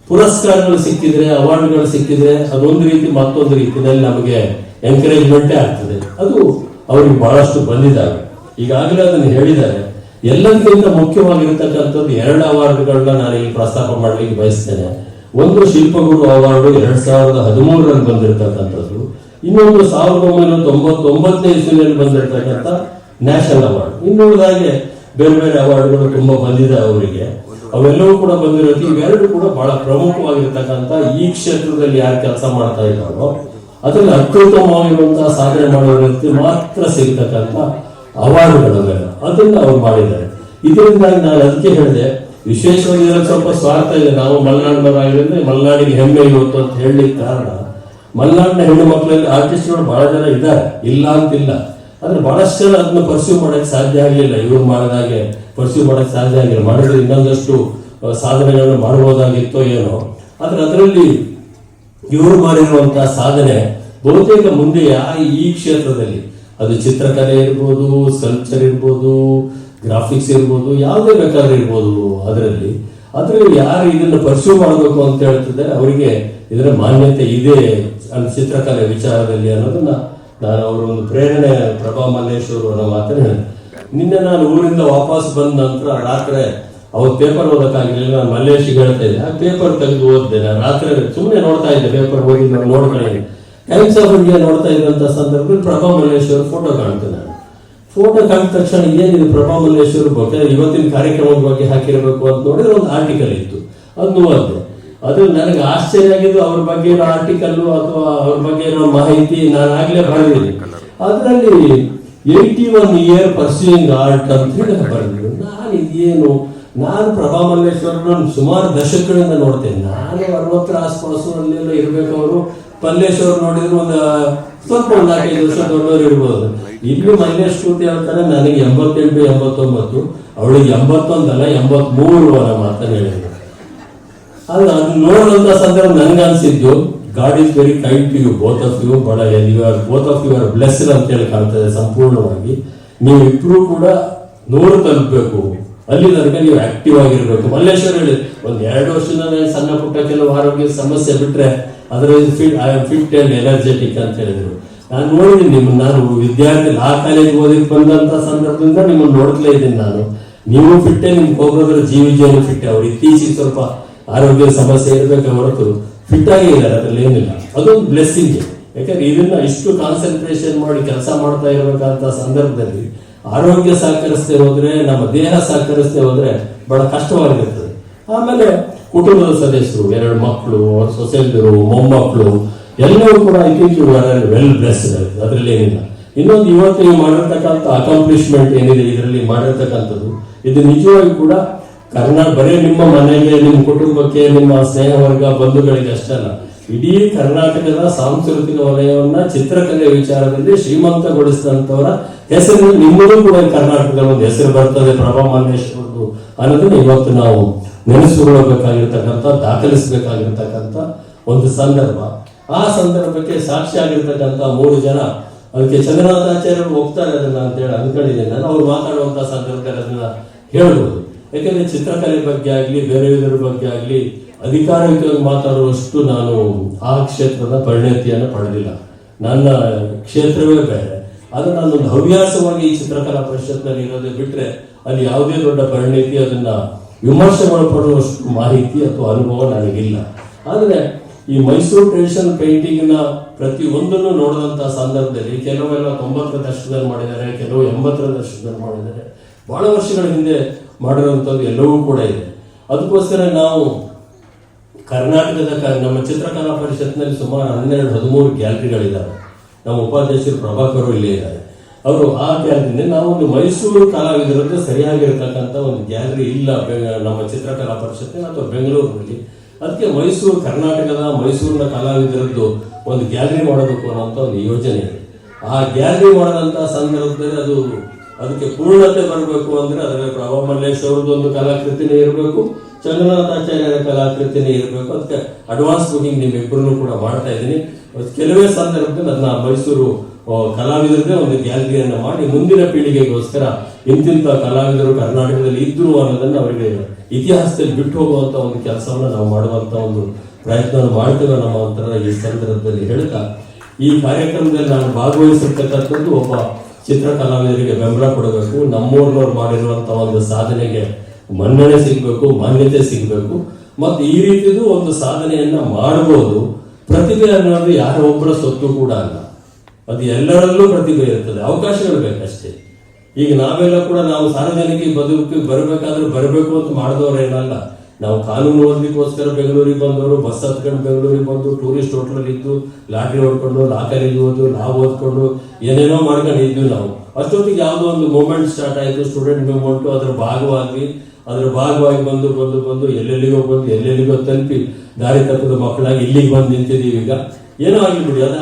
ಪುರಸ್ಕಾರಗಳು ಸಿಕ್ಕಿದ್ರೆ, ಅವಾರ್ಡ್ಗಳು ಸಿಕ್ಕಿದ್ರೆ ಅದೊಂದು ರೀತಿ, ಮತ್ತೊಂದು ರೀತಿಯಲ್ಲಿ ನಮಗೆ ಎಂಕರೇಜ್ಮೆಂಟೇ ಆಗ್ತದೆ. ಅದು ಅವ್ರಿಗೆ ಬಹಳಷ್ಟು ಬಂದಿದ್ದಾವೆ, ಈಗಾಗಲೇ ಅದನ್ನು ಹೇಳಿದ್ದಾರೆ. ಎಲ್ಲದಕ್ಕಿಂತ ಮುಖ್ಯವಾಗಿರ್ತಕ್ಕಂಥದ್ದು 2 ಅವಾರ್ಡ್ಗಳನ್ನ ನಾನು ಇಲ್ಲಿ ಪ್ರಸ್ತಾಪ ಮಾಡಲಿಕ್ಕೆ ಬಯಸ್ತೇನೆ. ಒಂದು ಶಿಲ್ಪಗುರು ಅವಾರ್ಡು 2013ರಲ್ಲಿ ಬಂದಿರತಕ್ಕಂಥದ್ದು, ಇನ್ನೊಂದು 1999ನೇ ಇಸ್ವಿನಲ್ಲಿ ಬಂದಿರತಕ್ಕಂಥ ನ್ಯಾಷನಲ್ ಅವಾರ್ಡ್. ಇನ್ನುಳಿದಾಗೆ ಬೇರೆ ಬೇರೆ ಅವಾರ್ಡ್ಗಳು ತುಂಬಾ ಬಂದಿದೆ ಅವರಿಗೆ. ಅವೆಲ್ಲವೂ ಕೂಡ ಬಂದಿರೋದು. ಇವೆರಡು ಕೂಡ ಬಹಳ ಪ್ರಮುಖವಾಗಿರ್ತಕ್ಕಂಥ ಈ ಕ್ಷೇತ್ರದಲ್ಲಿ ಯಾರು ಕೆಲಸ ಮಾಡ್ತಾ ಇದ್ದಾರೋ ಅದರಲ್ಲಿ ಅತ್ಯುತ್ತಮವಾಗಿರುವಂತಹ ಸಾಧನೆ ಮಾಡುವ ವ್ಯಕ್ತಿ ಮಾತ್ರ ಸಿಗತಕ್ಕಂಥ ಅವಾರ್ಡ್ಗಳೆಲ್ಲ ಅದನ್ನ ಅವ್ರು ಮಾಡಿದ್ದಾರೆ. ಇದರಿಂದಾಗಿ ನಾನು ಅದಕ್ಕೆ ಹೇಳಿದೆ, ವಿಶೇಷವಾಗಿ ಇದರಲ್ಲಿ ಸ್ವಲ್ಪ ಸ್ವಾರ್ಥ ಇದೆ. ನಾವು ಮಲೆನಾಡಿನವರಾಗಿದ್ರೆ ಮಲೆನಾಡಿಗೆ ಹೆಮ್ಮೆ ಇವತ್ತು ಅಂತ ಹೇಳಲಿಕ್ಕೆ ಕಾರಣ, ಮಲೆನಾಡಿನ ಹೆಣ್ಣು ಮಕ್ಕಳಲ್ಲಿ ಆರ್ಟಿಸ್ಟ್ಗಳು ಬಹಳ ಜನ ಇದ್ದಾರೆ, ಇಲ್ಲ ಅಂತಿಲ್ಲ. ಆದ್ರೆ ಬಹಳಷ್ಟು ಜನ ಅದನ್ನ ಪರ್ಸ್ಯೂ ಮಾಡಕ್ಕೆ ಸಾಧ್ಯ ಆಗಲಿಲ್ಲ. ಇವ್ರು ಮಾಡಿದಾಗೆ ಪರ್ಸ್ಯೂ ಮಾಡಕ್ಕೆ ಸಾಧ್ಯ ಆಗಿಲ್ಲ. ಮಾಡಿದ್ರೆ ಇನ್ನೊಂದಷ್ಟು ಸಾಧನೆಗಳನ್ನು ಮಾಡಬಹುದಾಗಿತ್ತೋ ಏನೋ. ಆದ್ರೆ ಅದರಲ್ಲಿ ಇವರು ಮಾಡಿರುವಂತಹ ಸಾಧನೆ ಬಹುತೇಕ ಮುಂದೆ ಈ ಕ್ಷೇತ್ರದಲ್ಲಿ, ಅದು ಚಿತ್ರಕಲೆ ಇರ್ಬೋದು, ಸ್ಕಲ್ಪ್ಚರ್ ಇರ್ಬೋದು, ಗ್ರಾಫಿಕ್ಸ್ ಇರ್ಬೋದು, ಯಾವುದೇ ಬೇಕಾದ್ರೆ ಇರ್ಬೋದು, ಅದರಲ್ಲಿ ಯಾರು ಇದನ್ನು ಪರ್ಸ್ಯೂ ಮಾಡಬೇಕು ಅಂತ ಹೇಳ್ತಿದ್ದಾರೆ ಅವರಿಗೆ ಇದರ ಮಾನ್ಯತೆ ಇದೆ ಚಿತ್ರಕಲೆ ವಿಚಾರದಲ್ಲಿ ಅನ್ನೋದನ್ನ ನಾನು ಅವರ ಒಂದು ಪ್ರೇರಣೆ ಪ್ರಭಾ ಮಲ್ಲೇಶ್ವರ್ ಅನ್ನೋ ಮಾತನ್ನು ಹೇಳಿದೆ. ನಿನ್ನೆ ನಾನು ಊರಿಂದ ವಾಪಸ್ ಬಂದ ನಂತರ ರಾತ್ರಿ ಅವ್ರ ಪೇಪರ್ ಓದಕ್ಕಾಗಿಲ್ಲ. ನಾನು ಮಲ್ಲೇಶಿಗೆ ಹೇಳ್ತಾ ಇದ್ದೆ, ಆ ಪೇಪರ್ ತೆಗೆದು ಓದಿದೆ. ನಾನು ರಾತ್ರಿ ಸುಮ್ಮನೆ ನೋಡ್ತಾ ಇದ್ದೆ, ಪೇಪರ್ ಓದಿ ನೋಡ್ಕೊಳ್ಳಿ. ಟೈಮ್ಸ್ ಆಫ್ ಇಂಡಿಯಾ ನೋಡ್ತಾ ಇದ್ದಂಥ ಸಂದರ್ಭದಲ್ಲಿ ಪ್ರಭಾ ಮಲ್ಲೇಶ್ವರ್ ಫೋಟೋ ಕಾಣ್ತೇನೆ. ನಾನು ಫೋಟೋ ಕಾಣಿದ ತಕ್ಷಣ ಏನಿದೆ ಪ್ರಭಾ ಮಲ್ಲೇಶ್ವರ್ ಬಗ್ಗೆ ಇವತ್ತಿನ ಕಾರ್ಯಕ್ರಮದ ಬಗ್ಗೆ ಹಾಕಿರಬೇಕು ಅಂತ ನೋಡಿದ್ರೆ ಒಂದು ಆರ್ಟಿಕಲ್ ಇತ್ತು, ಅದನ್ನು ಓದಿದೆ. ಅದು ನನಗೆ ಆಶ್ಚರ್ಯ ಆಗಿದ್ದು, ಅವ್ರ ಬಗ್ಗೆ ಇರೋ ಆರ್ಟಿಕಲ್ ಅಥವಾ ಅವ್ರ ಬಗ್ಗೆ ಇರೋ ಮಾಹಿತಿ ನಾನು ಆಗ್ಲೇ ಬರೆದಿದ್ದೀನಿ. ಅದರಲ್ಲಿ 81 years ಪರ್ಸ್ಯೂಯಿಂಗ್ ಆರ್ಟ್ ಅಂತ ಹೇಳಿ ಬರೆದಿದ್ರು. ನಾನು ಇದೇನು, ನಾನು ಪ್ರಭಾ ಮಲ್ಲೇಶ್ವರನ ಸುಮಾರು ದಶಕಗಳಿಂದ ನೋಡ್ತೇನೆ. ನಾನು 60ರ ಆಸ್ಪಾಸು ಅಲ್ಲೆಲ್ಲ ಇರ್ಬೇಕು. ಅವರು ಮಲ್ಲೇಶ್ವರ್ ನೋಡಿದ್ರು ಸ್ವಲ್ಪ 4-5 ವರ್ಷ ದೊಡ್ಡವರು ಇರ್ಬೋದು. ಇಲ್ಲಿ ಮಲ್ಲೇಶ್ ಕೂತಿ ಹೇಳ್ತಾರೆ ನನಗೆ 88, 89, ಅವಳಿಗೆ 81 ಅಲ್ಲ 83 ಅನ್ನೋ ಮಾತನ್ನು ಹೇಳಿದ್ರು. ಅದು ನೋಡಿದಂತ ಸಂದರ್ಭ ನನ್ಗೆ ಅನ್ಸಿದ್ದು, God is very kind to you, both of you. ಬಹಳ both of you are blessed ಅಂತ ಹೇಳಿ ಕಾಣ್ತದೆ ಸಂಪೂರ್ಣವಾಗಿ. ನೀವು ಇಬ್ರು ಕೂಡ 100 ತಲುಪಬೇಕು, ಅಲ್ಲಿ ತನಕ ನೀವು ಆಕ್ಟಿವ್ ಆಗಿರ್ಬೇಕು. ಮಲ್ಲೇಶ್ವರ್ ಹೇಳಿ ಒಂದ್ 2 ವರ್ಷದಿಂದ ಸಣ್ಣ ಪುಟ್ಟ ಕೆಲವು ಆರೋಗ್ಯ ಸಮಸ್ಯೆ ಬಿಟ್ರೆ ಅದರ I am fit and energetic ಅಂತ ಹೇಳಿದ್ರು. ನಾನು ನೋಡಿದ್ದೀನಿ ನಿಮ್ಮನ್ನ, ನಾನು ವಿದ್ಯಾರ್ಥಿ ಲಾ ಕಾಲೇಜ್ ಓದಿಕ್ ಬಂದಂತ ಸಂದರ್ಭದಿಂದ ನಿಮ್ಮನ್ನು ನೋಡ್ತಲೇ ಇದ್ದೀನಿ ನಾನು. ನೀವು ಫಿಟ್ಟೆ, ನಿಮ್ ಹೋಗೋದ್ರ ಜೀವಿಜಿಯನ್ನು ಫಿಟ್ಟೆ. ಅವ್ರು ಇತ್ತೀಚೆಗೆ ಸ್ವಲ್ಪ ಆರೋಗ್ಯ ಸಮಸ್ಯೆ ಇರಬೇಕು ಹೊರತು ಫಿಟ್ ಆಗೇ ಇದ್ದಾರೆ, ಅದ್ರಲ್ಲಿ ಏನಿಲ್ಲ. ಅದೊಂದು ಬ್ಲೆಸ್ಸಿಂಗ್. ಯಾಕಂದ್ರೆ ಇದನ್ನ ಇಷ್ಟು ಕಾನ್ಸಂಟ್ರೇಷನ್ ಮಾಡಿ ಕೆಲಸ ಮಾಡ್ತಾ ಇರಬೇಕಂತ ಸಂದರ್ಭದಲ್ಲಿ ಆರೋಗ್ಯ ಸಹಕರಿಸದೆ ಹೋದ್ರೆ, ನಮ್ಮ ದೇಹ ಸಹಕರಿಸದೆ ಹೋದ್ರೆ ಬಹಳ ಕಷ್ಟವಾಗಿರ್ತದೆ. ಆಮೇಲೆ ಕುಟುಂಬದ ಸದಸ್ಯರು, 2 ಮಕ್ಕಳು, ಸೊಸೆಯರು, ಮೊಮ್ಮಕ್ಕಳು ಎಲ್ಲರೂ ಕೂಡ ಐ ಥಿಂಕ್ ವೆಲ್ ಬ್ಲೆಸ್ಡ್. ಅದರಲ್ಲಿ ಏನಿಲ್ಲ. ಇನ್ನೊಂದು ಇವತ್ತು ನೀವು ಮಾಡಿರ್ತಕ್ಕಂಥ ಅಕಾಂಪ್ಲಿಷ್ಮೆಂಟ್ ಏನಿದೆ ಇದರಲ್ಲಿ ಮಾಡಿರ್ತಕ್ಕಂಥದ್ದು, ಇದು ನಿಜವಾಗಿ ಕೂಡ ಬರೀ ನಿಮ್ಮ ಮನೆಗೆ, ನಿಮ್ಮ ಕುಟುಂಬಕ್ಕೆ, ನಿಮ್ಮ ಸ್ನೇಹ ವರ್ಗ ಬಂಧುಗಳಿಗೆ ಅಷ್ಟೇ ಅಲ್ಲ, ಇಡೀ ಕರ್ನಾಟಕದ ಸಾಂಸ್ಕೃತಿಕ ವಲಯವನ್ನ ಚಿತ್ರಕಲೆ ವಿಚಾರದಲ್ಲಿ ಶ್ರೀಮಂತಗೊಳಿಸಿದಂತವರ ಹೆಸರು ನಿಮ್ಮದು ಕೂಡ ಕರ್ನಾಟಕದಲ್ಲಿ ಒಂದು ಹೆಸರು ಬರ್ತದೆ, ಪ್ರಭಾ ಮಲ್ಲೇಶ್ವರದು ಅನ್ನೋದನ್ನ ಇವತ್ತು ನಾವು ನೆನೆಸಿಕೊಳ್ಳಬೇಕಾಗಿರ್ತಕ್ಕಂಥ, ದಾಖಲಿಸಬೇಕಾಗಿರ್ತಕ್ಕಂಥ ಒಂದು ಸಂದರ್ಭ. ಆ ಸಂದರ್ಭಕ್ಕೆ ಸಾಕ್ಷಿ ಆಗಿರ್ತಕ್ಕಂಥ 3 ಜನ, ಅದಕ್ಕೆ ಚಂದ್ರನಾಥಾಚಾರ್ಯರು ಹೋಗ್ತಾರೆ ಅದನ್ನ ಅಂತ ಹೇಳಿ ಅನ್ಕೊಂಡಿದ್ದೇನೆ ನಾನು. ಅವ್ರು ಮಾತಾಡುವಂತಹ ಸಂದರ್ಭದಲ್ಲಿ ಅದನ್ನ ಹೇಳ್ಬೋದು. ಯಾಕಂದ್ರೆ ಚಿತ್ರಕಲೆ ಬಗ್ಗೆ ಆಗ್ಲಿ, ಬೇರೆ ಇದರ ಬಗ್ಗೆ ಆಗ್ಲಿ ಅಧಿಕಾರಯುತವಾಗಿ ಮಾತಾಡುವಷ್ಟು ನಾನು ಆ ಕ್ಷೇತ್ರದ ಪರಿಣತಿಯನ್ನು ಪಡೆದಿಲ್ಲ. ನನ್ನ ಕ್ಷೇತ್ರವೇ ಬೇರೆ. ಆದ್ರೆ ನಾನೊಂದು ಹವ್ಯಾಸವಾಗಿ ಈ ಚಿತ್ರಕಲಾ ಪರಿಷತ್ನಲ್ಲಿ ಇರೋದೇ ಬಿಟ್ರೆ ಅಲ್ಲಿ ಯಾವುದೇ ದೊಡ್ಡ ಪರಿಣತಿ, ಅದನ್ನ ವಿಮರ್ಶೆಗೊಳಪಡುವಷ್ಟು ಮಾಹಿತಿ ಅಥವಾ ಅನುಭವ ನನಗಿಲ್ಲ. ಆದ್ರೆ ಈ ಮೈಸೂರು ಟ್ರೆಡಿಷನಲ್ ಪೇಂಟಿಂಗ್ ನ ಪ್ರತಿ ಒಂದನ್ನು ನೋಡಿದಂತಹ ಸಂದರ್ಭದಲ್ಲಿ ಕೆಲವೆಲ್ಲ 90ರ ದಶಕದಲ್ಲಿ ಮಾಡಿದ್ದಾರೆ, ಕೆಲವು 80ರ ದಶಕದಲ್ಲಿ ಮಾಡಿದ್ದಾರೆ, ಬಹಳ ವರ್ಷಗಳ ಹಿಂದೆ ಮಾಡಿರುವಂಥದ್ದು ಎಲ್ಲವೂ ಕೂಡ ಇದೆ. ಅದಕ್ಕೋಸ್ಕರ ನಾವು ಕರ್ನಾಟಕದ ನಮ್ಮ ಚಿತ್ರಕಲಾ ಪರಿಷತ್ನಲ್ಲಿ ಸುಮಾರು 12-13 ಗ್ಯಾಲರಿಗಳಿದ್ದಾವೆ. ನಮ್ಮ ಉಪಾಧ್ಯಕ್ಷರು ಪ್ರಭಾಕರು ಇಲ್ಲೇ ಇದ್ದಾರೆ. ಅವರು ಆ ಗ್ಯಾಲರಿನೇ ನಾವು ಒಂದು ಮೈಸೂರು ಕಲಾವಿದರದ್ದು ಸರಿಯಾಗಿರ್ತಕ್ಕಂಥ ಒಂದು ಗ್ಯಾಲರಿ ಇಲ್ಲ ನಮ್ಮ ಚಿತ್ರಕಲಾ ಪರಿಷತ್ತಿನ ಅಥವಾ ಬೆಂಗಳೂರಿನಲ್ಲಿ. ಅದಕ್ಕೆ ಮೈಸೂರು, ಕರ್ನಾಟಕದ ಮೈಸೂರಿನ ಕಲಾವಿದರದ್ದು ಒಂದು ಗ್ಯಾಲರಿ ಮಾಡಬೇಕು ಅನ್ನೋಂಥ ಒಂದು ಯೋಜನೆ ಇದೆ. ಆ ಗ್ಯಾಲರಿ ಮಾಡಿದಂಥ ಸಂದರ್ಭದಲ್ಲಿ ಅದು ಅದಕ್ಕೆ ಪೂರ್ಣತೆ ಬರಬೇಕು ಅಂದ್ರೆ ಅದರಲ್ಲಿ ಪ್ರಭಾ ಮಲ್ಲೇಶ್ ಅವ್ರದ್ದೊಂದು ಕಲಾಕೃತಿನೇ ಇರಬೇಕು, ಚಂದ್ರನಾಥಾಚಾರ್ಯರ ಕಲಾಕೃತಿನೇ ಇರಬೇಕು. ಅದಕ್ಕೆ ಅಡ್ವಾನ್ಸ್ ಬುಕಿಂಗ್ ನಿಮ್ಮಿಬ್ಬರನ್ನು ಕೂಡ ಮಾಡ್ತಾ ಇದ್ದೀನಿ. ಕೆಲವೇ ಸಂದರ್ಭದಲ್ಲಿ ಅದನ್ನ ಮೈಸೂರು ಕಲಾವಿದರದೇ ಒಂದು ಗ್ಯಾಲರಿಯನ್ನು ಮಾಡಿ ಮುಂದಿನ ಪೀಳಿಗೆಗೋಸ್ಕರ ಇಂತಿಂತ ಕಲಾವಿದರು ಕರ್ನಾಟಕದಲ್ಲಿ ಇದ್ರು ಅನ್ನೋದನ್ನ ಅವರಿಗೆ ಇತಿಹಾಸದಲ್ಲಿ ಬಿಟ್ಟು ಹೋಗುವಂತ ಒಂದು ಕೆಲಸವನ್ನು ನಾವು ಮಾಡುವಂತ ಒಂದು ಪ್ರಯತ್ನವನ್ನು ಮಾಡ್ತೇವೆ ನಮ್ಮ ಒಂಥರ ಈ ಸಂದರ್ಭದಲ್ಲಿ ಹೇಳ್ತಾ, ಈ ಕಾರ್ಯಕ್ರಮದಲ್ಲಿ ನಾನು ಭಾಗವಹಿಸಿರ್ತಕ್ಕಂಥದ್ದು ಒಬ್ಬ ಚಿತ್ರ ಕಲಾವಿದರಿಗೆ ಬೆಂಬಲ ಕೊಡಬೇಕು, ನಮ್ಮೂರಿನವ್ರು ಮಾಡಿರುವಂತಹ ಒಂದು ಸಾಧನೆಗೆ ಮನ್ನಣೆ ಸಿಗಬೇಕು, ಮಾನ್ಯತೆ ಸಿಗಬೇಕು. ಮತ್ತು ಈ ರೀತಿದು ಒಂದು ಸಾಧನೆಯನ್ನ ಮಾಡಬಹುದು. ಪ್ರತಿಭೆ ಅನ್ನೋದು ಯಾರೋ ಒಬ್ಬರ ಸೊತ್ತು ಕೂಡ ಅಲ್ಲ, ಅದು ಎಲ್ಲರಲ್ಲೂ ಪ್ರತಿಭೆ ಇರ್ತದೆ, ಅವಕಾಶಗಳು ಬೇಕಷ್ಟೇ. ಈಗ ನಾವೆಲ್ಲ ಕೂಡ ನಾವು ಸಾರ್ವಜನಿಕ ಬದುಕಿಗೆ ಬರಬೇಕಾದ್ರೆ ಬರಬೇಕು ಅಂತ ಮಾಡಿದವರೇನಲ್ಲ. ನಾವು ಕಾನೂನು ಓದಲಿಕ್ಕೋಸ್ಕರ ಬೆಂಗಳೂರಿಗೆ ಬಂದವರು, ಬಸ್ ಹತ್ಕೊಂಡು ಬೆಂಗಳೂರಿಗೆ ಬಂದು ಟೂರಿಸ್ಟ್ ಹೋಟ್ಲಲ್ಲಿ ಇದ್ದು ಲಾಟ್ರಿ ಹೊಡ್ಕೊಂಡು ಲಾ ಕಾಲೇಜ್ ಓದು ಲಾ ಓದ್ಕೊಂಡು ಏನೇನೋ ಮಾಡ್ಕೊಂಡು ಇದ್ವಿ ನಾವು. ಅಷ್ಟೊತ್ತಿಗೆ ಯಾವುದೋ ಒಂದು ಮೂವ್ಮೆಂಟ್ ಸ್ಟಾರ್ಟ್ ಆಯಿತು, ಸ್ಟೂಡೆಂಟ್ ಮೂವ್ಮೆಂಟು. ಅದರ ಭಾಗವಾಗಿ ಬಂದು ಎಲ್ಲೆಲ್ಲಿಗೋ ತಲುಪಿ ದಾರಿ ತಪ್ಪದ ಮಕ್ಕಳಾಗಿ ಇಲ್ಲಿಗೆ ಬಂದು ನಿಂತಿದ್ದೀವಿ. ಈಗ ಏನೋ ಆಗಲಿ ಬಿಡಿ, ಅದು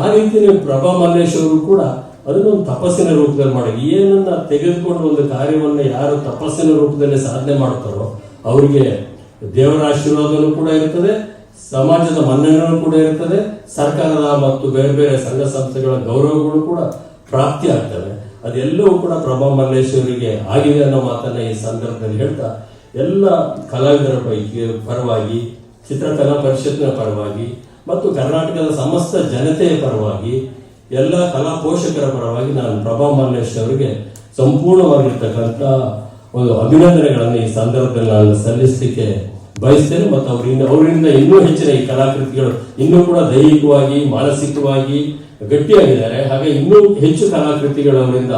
ಆ ರೀತಿ ನೀವು ಪ್ರಭಾ ಮಲ್ಲೇಶ್ ಅವರು ಕೂಡ ಅದನ್ನೊಂದು ತಪಸ್ಸಿನ ರೂಪದಲ್ಲಿ ಮಾಡಿ, ಏನನ್ನ ತೆಗೆದುಕೊಂಡು ಒಂದು ಕಾರ್ಯವನ್ನ ಯಾರು ತಪಸ್ಸಿನ ರೂಪದಲ್ಲಿ ಸಾಧನೆ ಮಾಡ್ತಾರೋ ಅವರಿಗೆ ದೇವರ ಆಶೀರ್ವಾದನೂ ಕೂಡ ಇರ್ತದೆ, ಸಮಾಜದ ಮನ್ನಣೆನೂ ಕೂಡ ಇರ್ತದೆ, ಸರ್ಕಾರದ ಮತ್ತು ಬೇರೆ ಬೇರೆ ಸಂಘ ಸಂಸ್ಥೆಗಳ ಗೌರವಗಳು ಕೂಡ ಪ್ರಾಪ್ತಿ ಆಗ್ತವೆ. ಅದೆಲ್ಲವೂ ಕೂಡ ಪ್ರಭಾ ಮಲ್ಲೇಶ್ ಅವರಿಗೆ ಆಗಿದೆ ಅನ್ನೋ ಮಾತನ್ನ ಈ ಸಂದರ್ಭದಲ್ಲಿ ಹೇಳ್ತಾ, ಎಲ್ಲ ಕಲಾವಿದರ ಪರವಾಗಿ, ಚಿತ್ರಕಲಾ ಪರಿಷತ್ನ ಪರವಾಗಿ ಮತ್ತು ಕರ್ನಾಟಕದ ಸಮಸ್ತ ಜನತೆಯ ಪರವಾಗಿ, ಎಲ್ಲ ಕಲಾ ಪೋಷಕರ ಪರವಾಗಿ ನಾನು ಪ್ರಭಾ ಮಲ್ಲೇಶ್ ಅವರಿಗೆ ಸಂಪೂರ್ಣವಾಗಿರ್ತಕ್ಕಂಥ ಒಂದು ಅಭಿನಂದನೆಗಳನ್ನು ಈ ಸಂದರ್ಭದಲ್ಲಿ ನಾನು ಸಲ್ಲಿಸಲಿಕ್ಕೆ ಬಯಸ್ತೇನೆ. ಮತ್ತು ಅವರಿಂದ ಇನ್ನೂ ಹೆಚ್ಚಿನ ಈ ಕಲಾಕೃತಿಗಳು ಇನ್ನೂ ಕೂಡ ದೈಹಿಕವಾಗಿ ಮಾನಸಿಕವಾಗಿ ಗಟ್ಟಿಯಾಗಿದ್ದಾರೆ. ಹಾಗೆ ಇನ್ನೂ ಹೆಚ್ಚು ಕಲಾಕೃತಿಗಳು ಅವರಿಂದ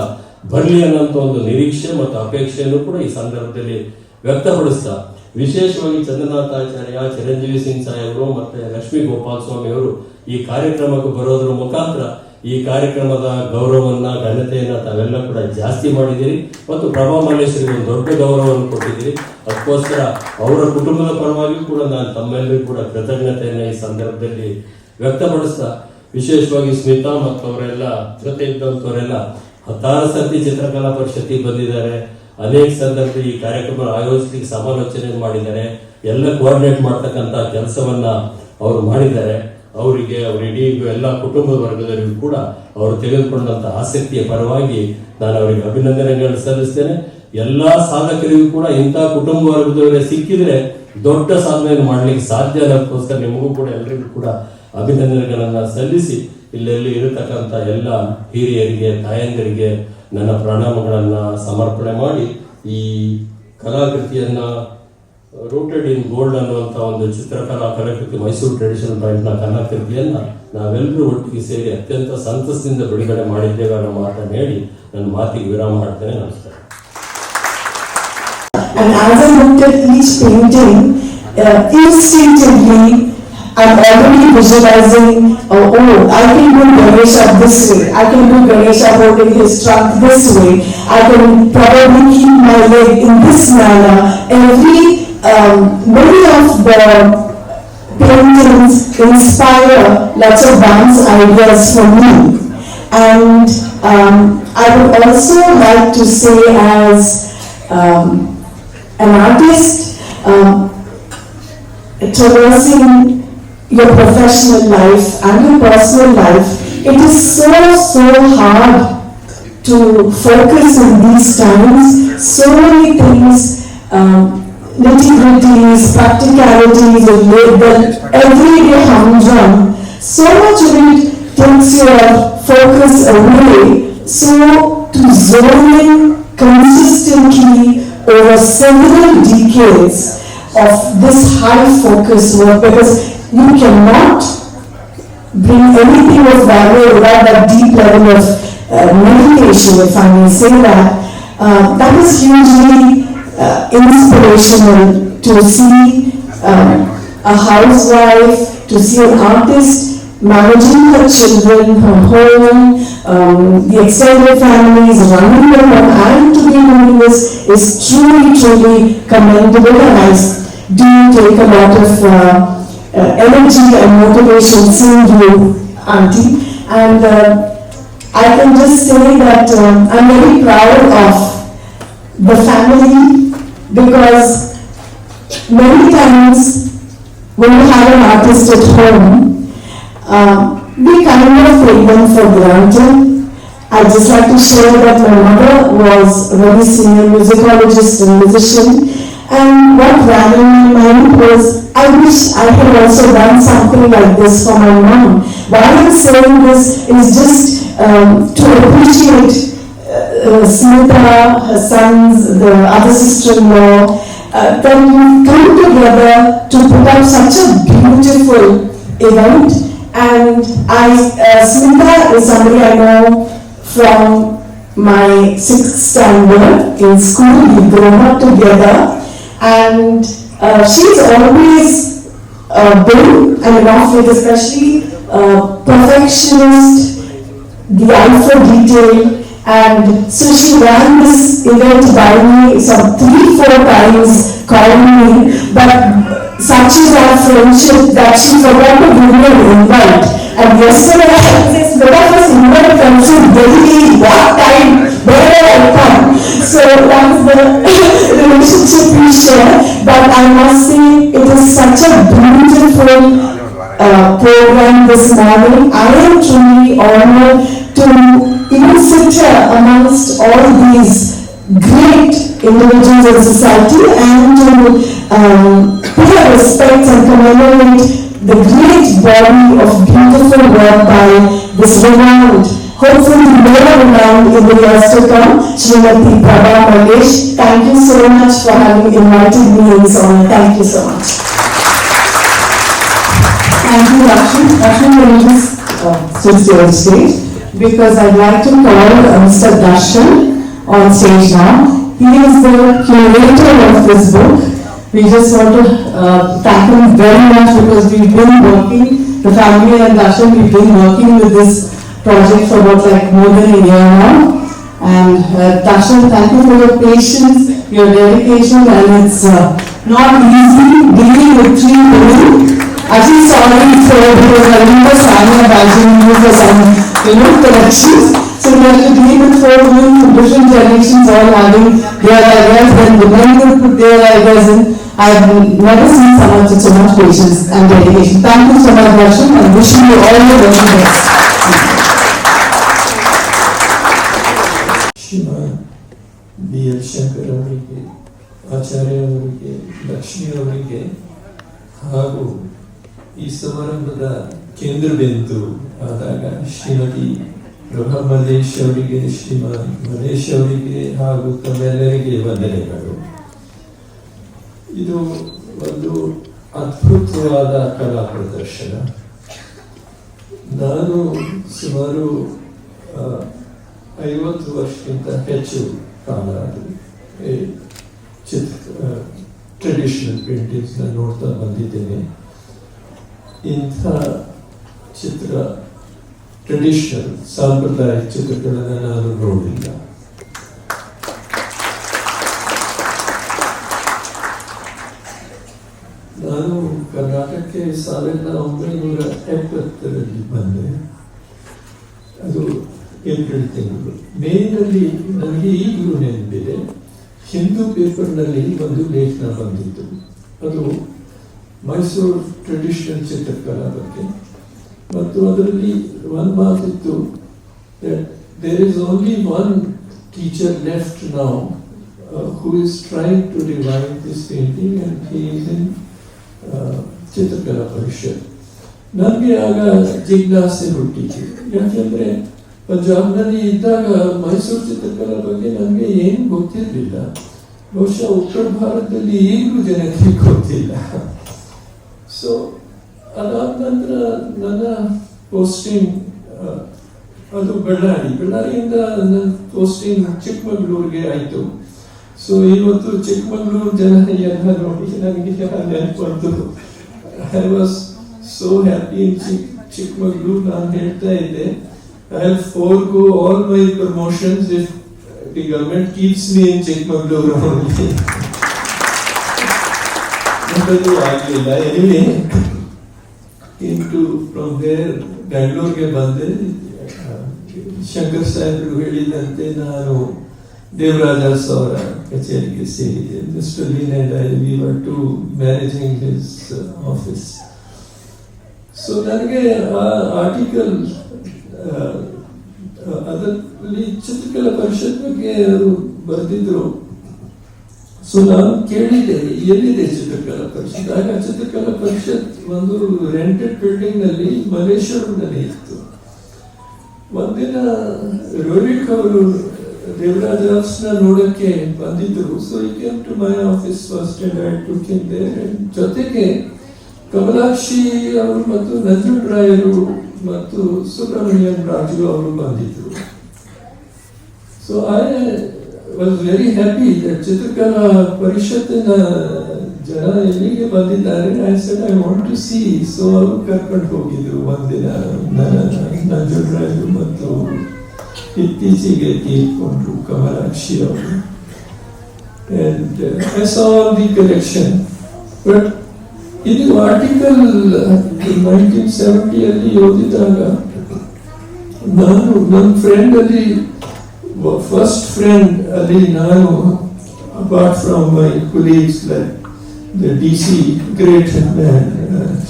ಬರಲಿ ಅನ್ನೋಂಥ ಒಂದು ನಿರೀಕ್ಷೆ ಮತ್ತು ಅಪೇಕ್ಷೆಯನ್ನು ಕೂಡ ಈ ಸಂದರ್ಭದಲ್ಲಿ ವ್ಯಕ್ತಪಡಿಸ್ತಾ, ವಿಶೇಷವಾಗಿ ಚಂದ್ರನಾಥಾಚಾರ್ಯ, ಚಿರಂಜೀವಿ ಸಿಂಗ್ ಸಾಹೇಬರು ಮತ್ತೆ ಲಕ್ಷ್ಮೀ ಗೋಪಾಲ್ ಸ್ವಾಮಿ ಅವರು ಈ ಕಾರ್ಯಕ್ರಮಕ್ಕೆ ಬರೋದ್ರ ಮುಖಾಂತರ ಈ ಕಾರ್ಯಕ್ರಮದ ಗೌರವವನ್ನ ಘನತೆಯನ್ನ ತಾವೆಲ್ಲ ಕೂಡ ಜಾಸ್ತಿ ಮಾಡಿದ್ದೀರಿ ಮತ್ತು ಪ್ರಭಾ ಮಲ್ಲೇಶ್ವರಿಗೆ ಒಂದು ದೊಡ್ಡ ಗೌರವವನ್ನು ಕೊಟ್ಟಿದ್ದೀರಿ. ಅದಕ್ಕೋಸ್ಕರ ಅವರ ಕುಟುಂಬದ ಪರವಾಗಿಯೂ ಕೂಡ ನಾನು ತಮ್ಮೆಲ್ಲರಿಗೂ ಕೂಡ ಕೃತಜ್ಞತೆಯನ್ನ ಈ ಸಂದರ್ಭದಲ್ಲಿ ವ್ಯಕ್ತಪಡಿಸ್ತಾ, ವಿಶೇಷವಾಗಿ ಸ್ಮಿತಾ ಮತ್ತು ಅವರೆಲ್ಲ ಜೊತೆ ಇದ್ದಂಥವರೆಲ್ಲ 16 ಸರ್ತಿ ಚಿತ್ರಕಲಾ ಪರಿಷತ್ತಿಗೆ ಬಂದಿದ್ದಾರೆ. ಅನೇಕ ಸಂದರ್ಭದಲ್ಲಿ ಈ ಕಾರ್ಯಕ್ರಮ ಆಯೋಜಿಸಲಿಕ್ಕೆ ಸಮಾಲೋಚನೆ ಮಾಡಿದ್ದಾರೆ, ಎಲ್ಲ ಕೋಆರ್ಡಿನೇಟ್ ಮಾಡ್ತಕ್ಕಂಥ ಕೆಲಸವನ್ನ ಅವರು ಮಾಡಿದ್ದಾರೆ. ಅವರಿಗೆ ಅವ್ರ ಇಡೀ ಎಲ್ಲ ಕುಟುಂಬದ ವರ್ಗದವರಿಗೂ ಕೂಡ ಅವರು ತೆಗೆದುಕೊಂಡಂತ ಆಸಕ್ತಿಯ ಪರವಾಗಿ ನಾನು ಅವರಿಗೆ ಅಭಿನಂದನೆಗಳನ್ನು ಸಲ್ಲಿಸ್ತೇನೆ. ಎಲ್ಲಾ ಸಾಧಕರಿಗೂ ಕೂಡ ಇಂಥ ಕುಟುಂಬ ವರ್ಗದವರೇ ಸಿಕ್ಕಿದ್ರೆ ದೊಡ್ಡ ಸಾಧನೆಯನ್ನು ಮಾಡ್ಲಿಕ್ಕೆ ಸಾಧ್ಯ ಅನ್ನೋದಕ್ಕೋಸ್ಕರ ನಿಮಗೂ ಕೂಡ ಎಲ್ಲರಿಗೂ ಕೂಡ ಅಭಿನಂದನೆಗಳನ್ನ ಸಲ್ಲಿಸಿ, ಇಲ್ಲೆಲ್ಲಿ ಇರತಕ್ಕಂಥ ಎಲ್ಲ ಹಿರಿಯರಿಗೆ, ತಾಯಂದಿರಿಗೆ ನನ್ನ ಪ್ರಣಾಮಗಳನ್ನ ಸಮರ್ಪಣೆ ಮಾಡಿ, ಈ ಕಲಾಕೃತಿಯನ್ನ ರೂಟೆಡ್ ಇನ್ ಗೋಲ್ಡ್ ಅನ್ನುವಂಥ ಒಂದು ಚಿತ್ರಕಲಾ ಕಲಾಕೃತಿ ಮೈಸೂರು ಟ್ರೆಡಿಷನಲ್ ಬ್ಯಾಂಕ್ನ ಕಲಾಕೃತಿಯನ್ನ ನಾವೆಲ್ಲರೂ ಒಟ್ಟಿಗೆ ಸೇರಿ ಅತ್ಯಂತ ಸಂತಸದಿಂದ ಬಿಡುಗಡೆ ಮಾಡಿದ್ದೇವೆ ಅನ್ನೋ ಮಾತನ್ನು ಹೇಳಿ ನನ್ನ ಮಾತಿಗೆ ವಿರಾಮ ಮಾಡ್ತೇನೆ. ನಮಸ್ಕಾರ. And as I looked at each painting, instinctively I'm already visualizing, I can do Ganesha this way, I can do Ganesha holding his trunk this way, I can probably keep my leg in this manner. Many of the paintings inspire lots of dance ideas for me. And I would also like to say, as an artist, traversing your professional life and your personal life, it is so hard to focus in these times. So many things, nitty-gritties, practicalities of the everyday humdrum. So much of it takes your focus away. So to zone in consistently over several decades of this high focus work, because you cannot bring anything of value without that deep level of meditation, if I may say that. That is hugely inspirational to see a housewife, to see an artist managing her children, her home, the extended families, running them home, and to be doing this is truly commendable, and I do take a lot of energy and motivation seeing you, Auntie. And I can just say that I'm very proud of the family, because many times when you have an artist at home, we kind of take them for granted. I'd just like to share that my mother was a very senior musicologist and musician, and what ran in my mind was, I wish I had also done something like this for my mom. Why I'm saying this is just to appreciate Smita, her sons, the other sister-in-law, that we've come together to put up such a beautiful event. And Smita is somebody I know from my 6th standard in school. We've grown up together, and she's always been an athlete, especially perfectionist, the eye for detail. And so she ran this event by me some 3-4 times, calling me, but such is our friendship that she forgot to give me an invite. And yesterday I said, let us invite them to Delhi, what time, where will I come? So that is the relationship we share. But I must say, it is such a beautiful program this morning. I am truly honored to even sit here amongst all these great individuals in society and to pay respect and commemorate the great body of beautiful work by this renowned, hopefully more renowned in the years to come, Srimati Prabha Malesh. Thank you so much for having invited me in this honor. Thank you so much. Thank you, Rashmi. Rashmi, will you just switch to the stage? Because I'd like to call Mr. Darshan on stage now. He is the curator of this book. We just want to thank him very much, because we've been working, the family and Darshan, we've been working with this project for about more than a year now. And Darshan, thank you for your patience, your dedication, and it's not easy dealing with 3 women. Actually, sorry because I remember Sanya badging you for some, corrections. So we have to deal with 4 women from different generations, all having their ideas, then the men will put their ideas in. I have never seen someone with so much patience and dedication. Thank you so much, Darshan, and wishing you all the very best. Shriman B.L. Shankar ಅವರಿಗೆ, ಆಚಾರ್ಯ ಅವರಿಗೆ, ಲಕ್ಷ್ಮಿ ಅವರಿಗೆ ಹಾಗೂ ಈ ಸಮಾರಂಭದ ಕೇಂದ್ರ ಬಿಂದು ಆದಾಗ ಶ್ರೀಮತಿ ಪ್ರಭಾ ಮಲೇಶ್ ಅವರಿಗೆ, ಶ್ರೀಮಾನ್ ಮಲೇಶ್ ಅವರಿಗೆ ಹಾಗೂ ತಮ್ಮೆಲ್ಲರಿಗೆ ವಂದನೆಗಳು. ಇದು ಒಂದು ಅದ್ಭುತವಾದ ಕಲಾ ಪ್ರದರ್ಶನ. ನಾನು ಸುಮಾರು 50 ವರ್ಷಕ್ಕಿಂತ ಹೆಚ್ಚು ಕಾಲ ಟ್ರೆಡಿಷನಲ್ ಪೇಂಟಿಂಗ್ಸ್ನ ನೋಡ್ತಾ ಬಂದಿದ್ದೇನೆ. ಇಂಥ ಚಿತ್ರ, ಟ್ರೆಡಿಷನಲ್ ಸಾಂಪ್ರದಾಯಿಕ ಚಿತ್ರಗಳನ್ನು ನಾನು ನೋಡಿಲ್ಲ. ನಾನು ಕರ್ನಾಟಕಕ್ಕೆ 1970ರಲ್ಲಿ ಬಂದೆ. ಅದು ಏಪ್ರಿಲ್ ತಿಂಗಳು. ಮೇನಲ್ಲಿ ನನಗೆ ಈಗಲೂ ನೆನಪಿದೆ, ಹಿಂದೂ ಪೇಪರ್ನಲ್ಲಿ ಒಂದು ಲೇಖನ ಬಂದಿತ್ತು. ಅದು ಮೈಸೂರು ಟ್ರೆಡಿಷನಲ್ ಚಿತ್ರಕಲಾ ಬಗ್ಗೆ, ಮತ್ತು ಅದರಲ್ಲಿ ಒಂದು ಮಾತಿತ್ತು, there is only one teacher left now who is trying to revive this painting, and he is in ಚಿತ್ರಕಲಾ ಪರಿಷತ್. ನನಗೆ ಆಗ ಜಿಜ್ಞಾಸೆ ಹುಟ್ಟಿತು. ಯಾಕೆಂದರೆ ಪಂಜಾಬ್ನಲ್ಲಿ ಇದ್ದಾಗ ಮೈಸೂರು ಚಿತ್ರಕಲಾ ಬಗ್ಗೆ ನನಗೆ ಏನು ಗೊತ್ತಿರಲಿಲ್ಲ. ಬಹುಶಃ ಉತ್ತರ ಭಾರತದಲ್ಲಿ ಈಗಲೂ ಜನಕ್ಕೆ ಗೊತ್ತಿಲ್ಲ. ಸೊ ಅದಾದ ನಂತರ ನನ್ನ ಪೋಸ್ಟಿಂಗ್ ಅದು ಬಳ್ಳಾರಿಯಿಂದ ನನ್ನ ಪೋಸ್ಟಿಂಗ್ ಚಿಕ್ಕಮಗಳೂರಿಗೆ ಆಯಿತು. ಸೊ ಇವತ್ತು ಚಿಕ್ಕಮಗಳೂರು ಜನ ಎಲ್ಲ ನೋಡಿ ನನಗೆ ನೆನಪು ಬಂತು. I was so happy in Chikkamagaluru. ನಾನು ಹೇಳ್ತಾ ಇದ್ದೆ, I'll forego all my promotions if the government keeps me in Chikmagaluru only. But ಆಗಲಿಲ್ಲ. Anyway, from there Bangalore ಗೆ ಬಂದೆ. ಶಂಕರ್ ಸಾಹೇಬರು ಹೇಳಿದಂತೆ ನಾನು ದೇವರಾಜ ಅವರ ಕಚೇರಿಗೆ ಸೇರಿದೆ. Mister Lean and I we were to managing his office. So ನನಗೆ ಆ ಆರ್ಟಿಕಲ್ ಅದರಲ್ಲಿ ಚಿತ್ರಕಲಾ ಪರಿಷತ್ ಬಗ್ಗೆ ಅವರು ಬರೆದಿದ್ರು. ಸೊ ನಾನು ಕೇಳಿದ್ದೆ ಎಲ್ಲಿದೆ ಚಿತ್ರಕಲಾ ಪರಿಷತ್. ಆಗ ಚಿತ್ರಕಲಾ ಪರಿಷತ್ ಒಂದು ರೆಂಟೆಡ್ ಬಿಲ್ಡಿಂಗ್ ನಲ್ಲಿ ಮಲ್ಲೇಶ್ವರಂನಲ್ಲಿ ಇತ್ತು. ಒಂದಿನ ರೋಹಿತ್ ಅವರು ದೇವರಾಜ್ ಅರಸ್ನ ನೋಡಕ್ಕೆ ಬಂದಿದ್ರು. So he came to my office first and I took him there. ಜೊತೆಗೆ ಕಮಲಾಕ್ಷಿ ಅವರು ಮತ್ತು ನಂಜುಂಡರಾಯರು ಮತ್ತು ಸುಬ್ರಹ್ಮಣ್ಯಂ ರಾಜು ಅವರು ಬಂದಿದ್ರು. So I was very happy that ಚಿತ್ರಕಲಾ ಪರಿಷತ್ತಿನ ಜನ ಇಲ್ಲಿಗೆ ಬಂದಿದ್ದಾರೆ. I said I want to see. So ಅವರು ಕರ್ಕೊಂಡು ಹೋಗಿದ್ರು ಒಂದಿನ ನಂಜುಂಡರಾಯರು ಮತ್ತು ಇತ್ತೀಚೆಗೆ ತೀರ್ಕೊಂಡ್ರು ಕಮಲಾಕ್ಷಿ ಅವರು. And I saw all the collection. But ಇದು ಆರ್ಟಿಕಲ್ 1970 ಓದಿದಾಗ ನಾನು ನನ್ನ ಫ್ರೆಂಡ್ ಅಲ್ಲಿ ಫಸ್ಟ್ ಫ್ರೆಂಡ್ ಅಲ್ಲಿ ನಾನು apart from my colleagues like the DC great man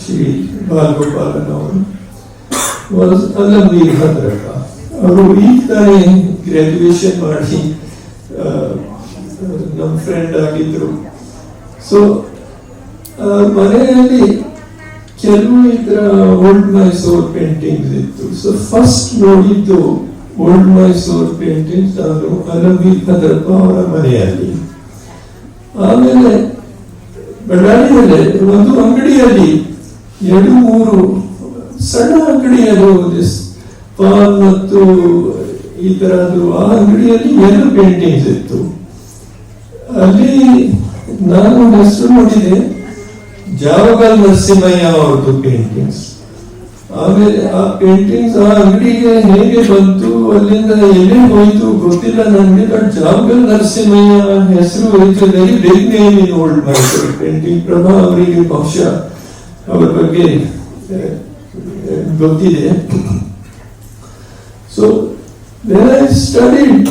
Shri Balagopalan ಅವರು ವಾಸ್ ಅಲ್ಲಂವೀರ್ ಭದ್ರಕ. ಅವರು ಈಗ ತಾನೇ ಗ್ರಾಜುಯೇಷನ್ ಮಾಡಿ ನಮ್ಮ ಫ್ರೆಂಡ್ ಆಗಿದ್ರು. ಸೊ ಮನೆಯಲ್ಲಿ ಕೆಲವು ಇದರ ಓಲ್ಡ್ ಮೈಸೂರ್ ಪೇಂಟಿಂಗ್ಸ್ ಇತ್ತು. ಸೊ ಫಸ್ಟ್ ನೋಡಿದ್ದು ಓಲ್ಡ್ ಮೈಸೂರ್ ಪೇಂಟಿಂಗ್ಸ್ ನಾನು ಅಲ್ಲಂವೀರ್ ಭದ್ರಪ್ಪ ಅವರ ಮನೆಯಲ್ಲಿ. ಆಮೇಲೆ ಬಳ್ಳಾರಿಯಲ್ಲಿ ಒಂದು ಅಂಗಡಿಯಲ್ಲಿ 2-3 ಸಣ್ಣ ಅಂಗಡಿಯದು ಪಾನ್ ಮತ್ತು ಈ ತರದ್ದು. ಆ ಅಂಗಡಿಯಲ್ಲಿ 2 ಪೇಂಟಿಂಗ್ಸ್ ಇತ್ತು. ಅಲ್ಲಿ ನಾನು ಹೆಸರು ನೋಡಿದೆ ಜಾವಗಲ್ ನರಸಿಂಹಯ್ಯ ಅವ್ರದ್ದು ಪೇಂಟಿಂಗ್ಸ್. ಆಮೇಲೆ ಆ ಪೇಂಟಿಂಗ್ಸ್ ಆ ಅಂಗಡಿಗೆ ಹೇಗೆ ಬಂತು, ಅಲ್ಲಿಂದ ಎಲ್ಲೇ ಹೋಯ್ತು ಗೊತ್ತಿಲ್ಲ ನನಗೆ. ಬಟ್ ಜಾವಗಲ್ ನರಸಿಂಹಯ್ಯ ಹೆಸರು it's a very big name in old Mysore painting. Prabha ಅವರಿಗೆ ಬಹುಶಃ ಅವರ ಬಗ್ಗೆ ಗೊತ್ತಿದೆ. So when I studied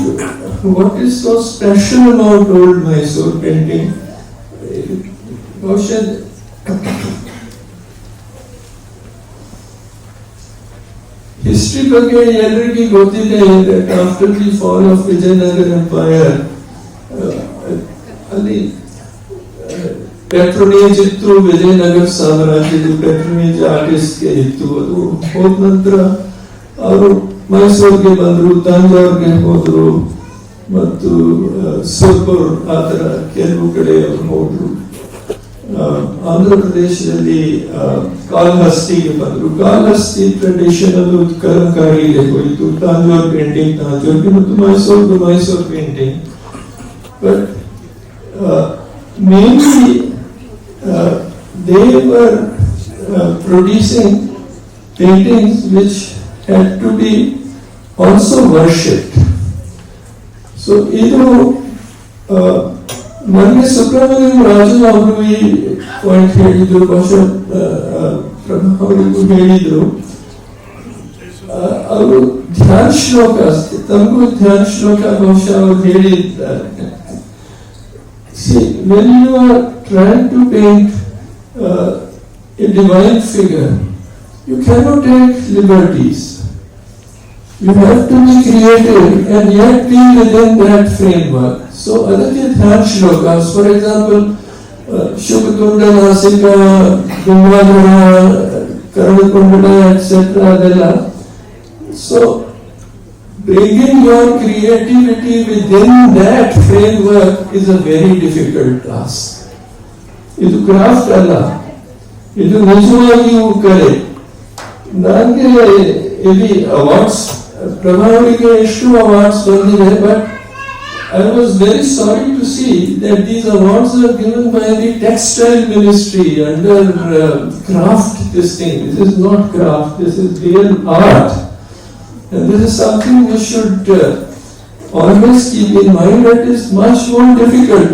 what is so special about old Mysore painting, ಬಹುಶಃ ಹಿಸ್ಟ್ರಿ ಬಗ್ಗೆ ಎಲ್ಲರಿಗೂ ಗೊತ್ತಿದೆ. After the fall of Vijayanagara empire ಅಲ್ಲಿ ಪೆಟ್ರೋನೇಜ್ ಇತ್ತು. ವಿಜಯನಗರ ಸಾಮ್ರಾಜ್ಯದ ಪೆಟ್ರೋನೇಜ್ ಆರ್ಟಿಸ್ಟ್ಗೆ ಇತ್ತು. ಅದು ಹೋದ ನಂತರ ಅವರು ಮೈಸೂರಿಗೆ ಬಂದರು, ತಂಜಾವೂರ್ಗೆ ಹೋದರು ಮತ್ತು ಸೋಲ್ಪುರ್ ಆ ಥರ ಕೆಲವು ಕಡೆ ಅವರು ಹೋದರು. ಆಂಧ್ರ ಪ್ರದೇಶದಲ್ಲಿ ಕಾಳಹಸ್ತಿಗೆ ಬಂದರು. ಕಾಳಹಸ್ತಿ ಟ್ರೆಡಿಷನ್ ಅದು ಕಲಂಕಾರಿಗೆ ಹೋಯಿತು. ತಂಜಾವೂರ್ ಪೇಂಟಿಂಗ್ ತಂಜಾವೂರ್ಗೆ ಮತ್ತು Mysuru painting. But mainly they were producing paintings which had to be also worshipped. So ಇದು ನನಗೆ ಸುಬ್ರಹ್ಮಣ್ಯಂ ರಾಜು ಅವರು ಈ ಪಾಯಿಂಟ್ ಹೇಳಿದ್ರು, ಬಹುಶಃ ಅವರಿಗೂ ಹೇಳಿದ್ರು. ಅವರು ಧ್ಯಾನ್ ಶ್ಲೋಕ, ತಮಗೂ ಧ್ಯಾನ್ ಶ್ಲೋಕ ಬಹುಶಃ ಅವರು ಹೇಳಿದ್ದಾರೆ. See, when you are trying to paint a divine figure, you cannot take liberties. You have to be creative and yet be within that framework. So, adake dhyan shlokas, for example, Shubhatunda, Nasika, Kumbhadhara, Karanakundala, etc. adella. So, bringing your creativity within that framework is a very difficult task. ಇದು craft ಅಲ್ಲ, ಇದು ನಿಜವಾಗಿಯೂ ಕಲೆ. ನನಗೆ ಇಲ್ಲಿ awards, ಪ್ರಭಾವರಿಗೆ ಎಷ್ಟು awards ಬಂದಿದೆ. But I was very sorry to see that these awards are given by the textile ministry under craft. This thing, this is not craft, this is real art. And this is something we should always keep in mind. That is much more difficult.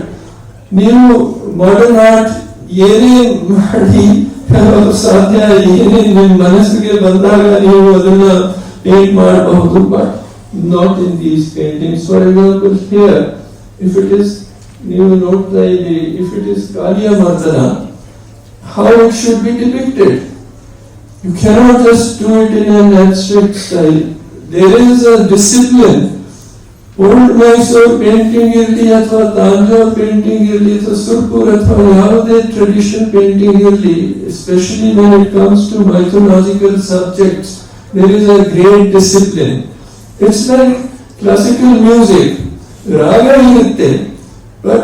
ನೀವು modern art ಏನೇನ್ ಮಾಡಿ ಸಾಧ್ಯ, ಏನೇನ್ ನಿಮ್ಮ ಮನಸ್ಸಿಗೆ ಬಂದಾಗ ನೀವು ಅದನ್ನ paint ಮಾಡಬಹುದು, but not in these paintings. For example, here, if it is, ನೀವು ನೋಡ್ತಾ ಇದ್ದೀರಿ, if it is ಕಾಳಿಯ ಮರ್ದನ, how it should be depicted. You cannot just do it in an abstract style. There is a discipline. Old Mysore painting irli ಅಥವಾ Tanjore painting irli ಅಥವಾ Surpur ಅಥವಾ ಯಾವುದೇ tradition painting irli, especially when it comes to mythological subjects, there is a great discipline. It's like classical music. Raga irutte, but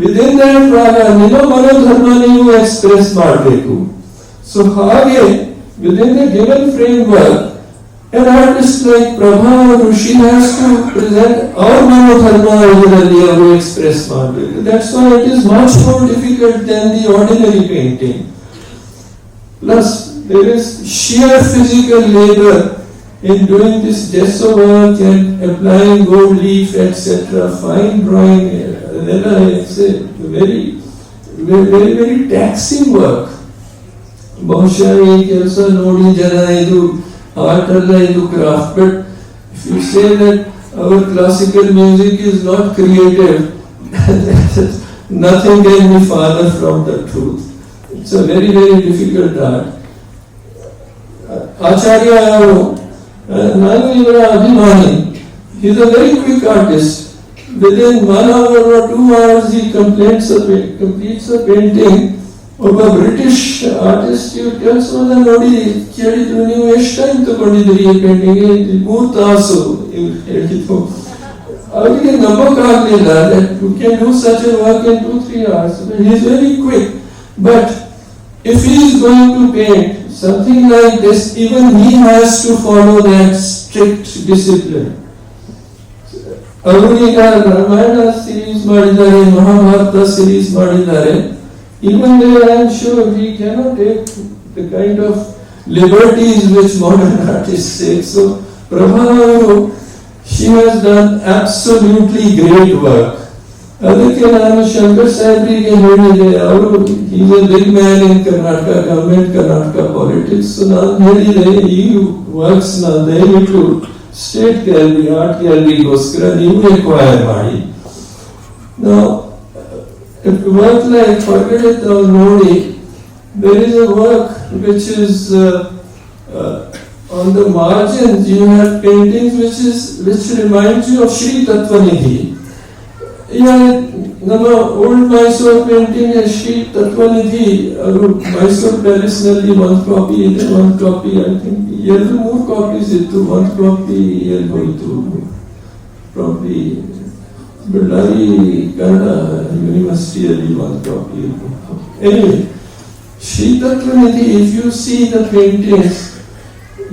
within that raga ನಿಮ್ಮ ಮನೋಧರ್ಮ ನೀವು express ಮಾಡಬೇಕು. So ಹಾಗೆ within the given framework, an artist like Prabha, she has to present our manodharma ಇದರಲ್ಲಿ ಅವರು express ಮಾಡಬೇಕು. That's why it is much more difficult than the ordinary painting. Plus, there is sheer physical labor in doing this gesso work and applying gold leaf, etc., fine drawing. It's a very, very, very taxing work. ಬಹುಶಃ ಈ ಕೆಲಸ ನೋಡಿ ಜನ ಇದು art ಅಲ್ಲ, ಇದು craft. But if you say that our classical music is not creative, nothing can be farther from the truth. It's a very, very difficult art. ಆಚಾರ್ಯ ಅವರು, ನಾನು ಇವರ ಅಭಿಮಾನಿ. He is a very quick artist. Within 1 hour or 2 hours he completes a painting. ಒಬ್ಬ British artist ಇವ್ರ ಕೆಲಸವನ್ನ ನೋಡಿ ಕೇಳಿದ್ರು, ನೀವು ಎಷ್ಟು ಟೈಮ್ ತಗೊಂಡಿದ್ರಿ ಈ ಪೇಂಟಿಂಗ್? 3 ತಾಸು ಇವ್ರು ಹೇಳಿದ್ರು. ಅವರಿಗೆ ನಂಬಕ್ಕಾಗಲಿಲ್ಲ that you can do such a work in 2-3 hours. He is very quick. But if he is going to paint something like this, even he has to follow that strict discipline. ಅವರು ಈಗ Ramayana series ಮಾಡಿದ್ದಾರೆ, Mahabharata series ಮಾಡಿದ್ದಾರೆ. Even there, I am sure we cannot take the kind of liberties which modern artists take. So, Prabha, she has done absolutely great work. ಅದಕ್ಕೆ ನಾನು ಶಂಕರ್ ಸಾಹೇಬ್ರಿಗೆ ಹೇಳಿದೆ, ಅವರು is a big man in Karnataka government, Karnataka politics. ನಾನು ಹೇಳಿದೆ, ಈ works ನ ದಯವಿಟ್ಟು ಸ್ಟೇಟ್ ಗ್ಯಾಲರಿ, ಆರ್ಟ್ ಗ್ಯಾಲರಿಗೋಸ್ಕರ ನೀವು ಎಕ್ವೈರ್ ಮಾಡಿ. Now, if you work like Forget or Nodi, there is a work which is on the margins. You have paintings which remind you of Shri Tattvanidhi. Yeah, ನಮ್ಮ old Mysore painting is Shri Tattvanidhi. Mysore Palace ನಲ್ಲಿ ಒಂದು copy ಇದೆ, ಒಂದು copy I think 2-3 copies ಇತ್ತು, ಒಂದು copy ಎಲ್ಲಿ ಹೋಯಿತು, probably Bellary Kannada University one copy. Anyway, Shri Tattvanidhi, if you see the paintings,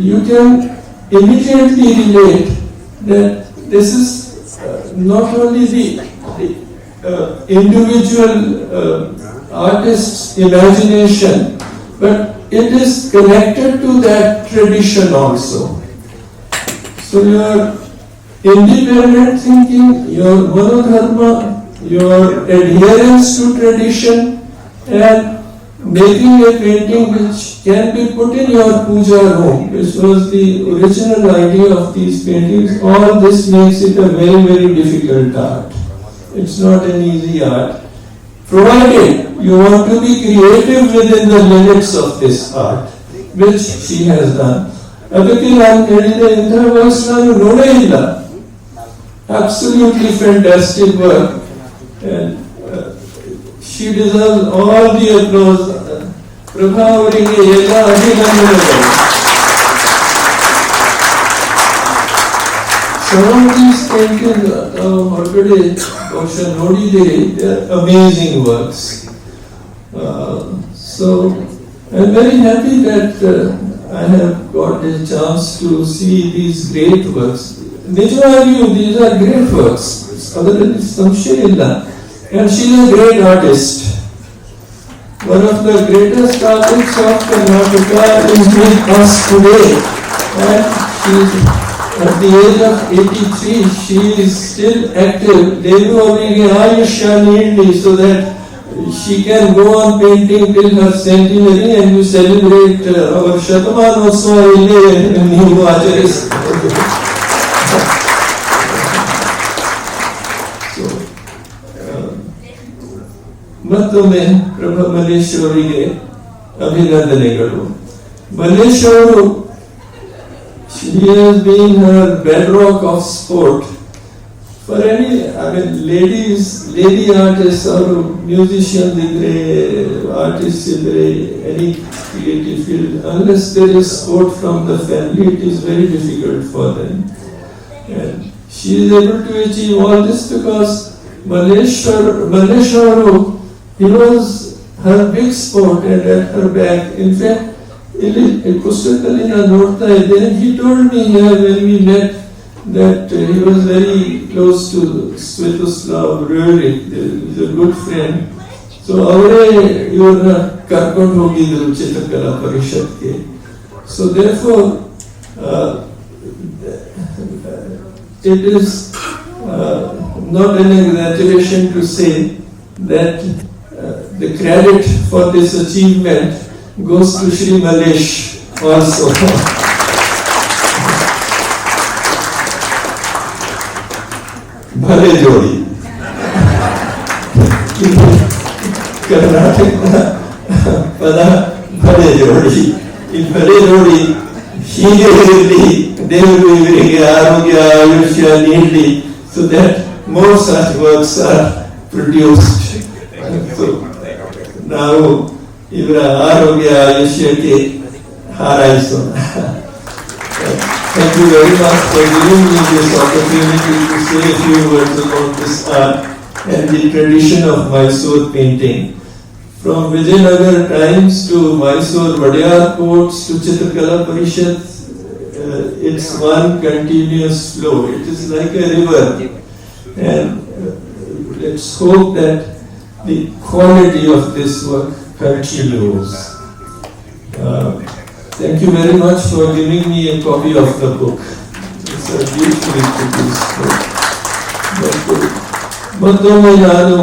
you can immediately relate that this is not only the individual artist's imagination, but it is connected to that tradition also. So your independent thinking, your manodharma, your adherence to tradition, and making a painting which can be put in your puja room, which was the original idea of these paintings. All this makes it a very, very difficult art. It's not an easy art, provided you want to be creative within the limits of this art, which she has done. ಅದಕ್ಕೆ ನಾನು ಹೇಳಿದೆ, ಇಂತಹ works ನಾನು ನೋಡೇ ಇಲ್ಲ. Absolutely fantastic work, and she deserves all the applause. Prabha ಅವರಿಗೆ ಎಲ್ಲ ಅಭಿನಂದನೆಗಳು. Some of these paintings ಹೊರಗಡೆ ಬಹುಶಃ ನೋಡಿದ್ದೀರಿ, they are amazing works. So I'm very happy that I have got a chance to see these great works. ನಿಜವಾಗಿಯೂ these are great works, ಅದರಲ್ಲಿ ಸಂಶಯ ಇಲ್ಲ. And she is a great artist. One of the greatest artists of Karnataka is with us today. And she is, at the age of 83, she is still active. Devu avರಿಗೆ ಆಯುಷ್ಯ ನೀಡಲಿ, so that she can go on painting till her centenary and you celebrate our Shatamanosava ಇಲ್ಲಿ ನೀವು ಆಚರಿಸಬಹುದು. ಮತ್ತೊಮ್ಮೆ ಪ್ರಭಾ ಮಲ್ಲೇಶ್ ಅವರಿಗೆ ಅಭಿನಂದನೆಗಳು. ಮಲ್ಲೇಶ್ ಅವರು she has been her bedrock of sport. For any, lady artists or musicians artists any creative field, unless there is support from the family, it is very difficult for them. And she is able to achieve all this because Malleshwaru, he was her big sport and at her back. In fact, ಪುಸ್ತಕದಲ್ಲಿ ನಾನು ನೋಡ್ತಾ ಇದ್ದೇನೆ, he told me when we met that he was very close to Svetoslav Röhrig, he's a good friend. So ಅವರೇ ಇವ್ರನ್ನ ಕರ್ಕೊಂಡು ಹೋಗಿದ್ರು ಚಿತ್ರಕಲಾ ಪರಿಷತ್ಗೆ. So therefore it is not an exaggeration to say that the credit for this achievement goes to Shri Mallesh also. ಭಲೆ ಜೋಡಿ. ಕರ್ನಾಟಕ ಪದ ಭಲೆ ಜೋಡಿ. ಈ ಭಲೆ ಜೋಡಿ ಹೀಗೆ ಇರಲಿ, ದೇವರು ಇವರಿಗೆ ಆರೋಗ್ಯ ಆಯುಷ್ಯ ನೀಡಲಿ, so that more such works are produced. So, ನಾವು ಇವರ ಆರೋಗ್ಯ ಆಯುಷ್ಯಕ್ಕೆ ಹಾರೈಸೋಣ. Thank you very much for giving me this opportunity to say a few words about this art and the tradition of Mysore painting. From Vijayanagar times to Mysore Vadiyar courts to Chitrakala Parishad, it's one continuous flow. It is like a river, and let's hope that the quality of this work continues. Thank you very much for giving me a copy of the book. It's a beautifully produced book. ಮತ್ತೊಮ್ಮೆ ನಾನು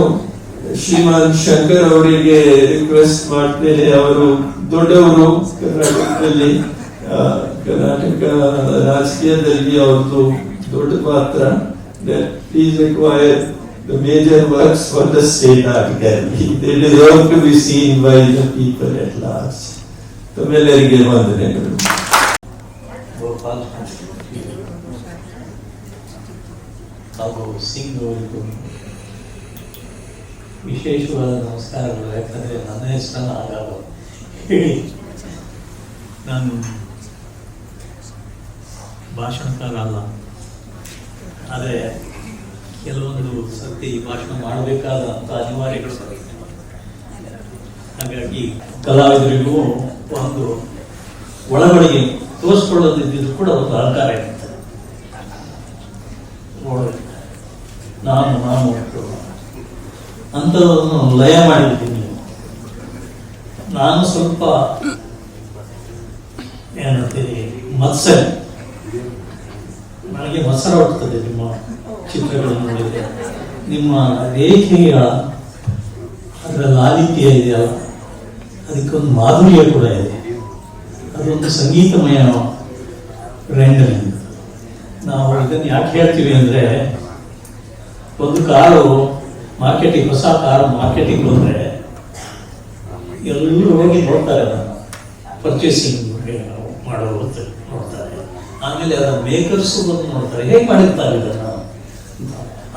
ಶ್ರೀಮಾನ್ ಶಂಕರ್ ಅವರಿಗೆ request ಮಾಡ್ತೇನೆ, ಅವರು ದೊಡ್ಡವರು ಕರ್ನಾಟಕದಲ್ಲಿ, ಕರ್ನಾಟಕ ರಾಜಕೀಯದಲ್ಲಿ ಅವ್ರದ್ದು ದೊಡ್ಡ ಪಾತ್ರ. Please acquire the major works for the state art gallery. They deserve to be seen by the people at large. ತಮ್ಮೆಲ್ಲರಿಗೆ ವಂದನೆಗಳು. ಗೋಪಾಲ್ ಹಾಗೂ ಸಿಂಗ್ ಅವರಿಗೂ ವಿಶೇಷವಾದ ನಮಸ್ಕಾರಗಳು. ಯಾಕಂದರೆ ನನ್ನ ಹೆಸರನ್ನ ಆಗಾಗ ಹೇಳಿ ನಾನು ಭಾಷಣಕಾರ ಅಲ್ಲ, ಆದರೆ ಕೆಲವೊಂದು ಸರ್ತಿ ಭಾಷಣ ಮಾಡಬೇಕಾದಂಥ ಅನಿವಾರ್ಯಗಳು ಬರುತ್ತೆ. ಹಾಗಾಗಿ ಕಲಾವಿದರಿಗೂ ಒಂದು ಒಳಗಡೆಗೆ ತೋರಿಸ್ಕೊಳ್ಳೋದಿದ್ದು ಕೂಡ ಒಂದು ಅಲಂಕಾರ ಇರುತ್ತೆ. ನಾನು ಅಂಥದ್ದನ್ನು ಲಯ ಮಾಡಿದ್ದೀನಿ. ನಾನು ಸ್ವಲ್ಪ ಏನಂತೀರಿ ಮತ್ಸರ, ನನಗೆ ಮತ್ಸರ ಹುಟ್ಟುತ್ತದೆ ನಿಮ್ಮ ಚಿತ್ರಗಳನ್ನು ನೋಡಿದರೆ. ನಿಮ್ಮ ರೇಖೆಯ ಅದರ ಲಾಲಿತ್ಯ ಇದೆಯಲ್ಲ, ಅದಕ್ಕೊಂದು ಮಾಧುರ್ಯ ಕೂಡ ಇದೆ. ಅದೊಂದು ಸಂಗೀತಮಯ ರೆಂಡರಿಂಗ್. ನಾವು ಇದನ್ನು ಯಾಕೆ ಹೇಳ್ತೀವಿ ಅಂದರೆ, ಒಂದು ಕಾರು ಮಾರ್ಕೆಟಿಗೆ, ಹೊಸ ಕಾರು ಮಾರ್ಕೆಟಿಗೆ ಬಂದರೆ ಎಲ್ಲರೂ ಹೋಗಿ ನೋಡ್ತಾರೆ, ಅದನ್ನು ಪರ್ಚೇಸಿಂಗ್ ಮಾಡೋ ನೋಡ್ತಾರೆ. ಆಮೇಲೆ ಅದರ ಮೇಕರ್ಸು ಬಂದು ನೋಡ್ತಾರೆ, ಹೇಗೆ ಮಾಡಿರ್ತಾರೆ ಇದನ್ನು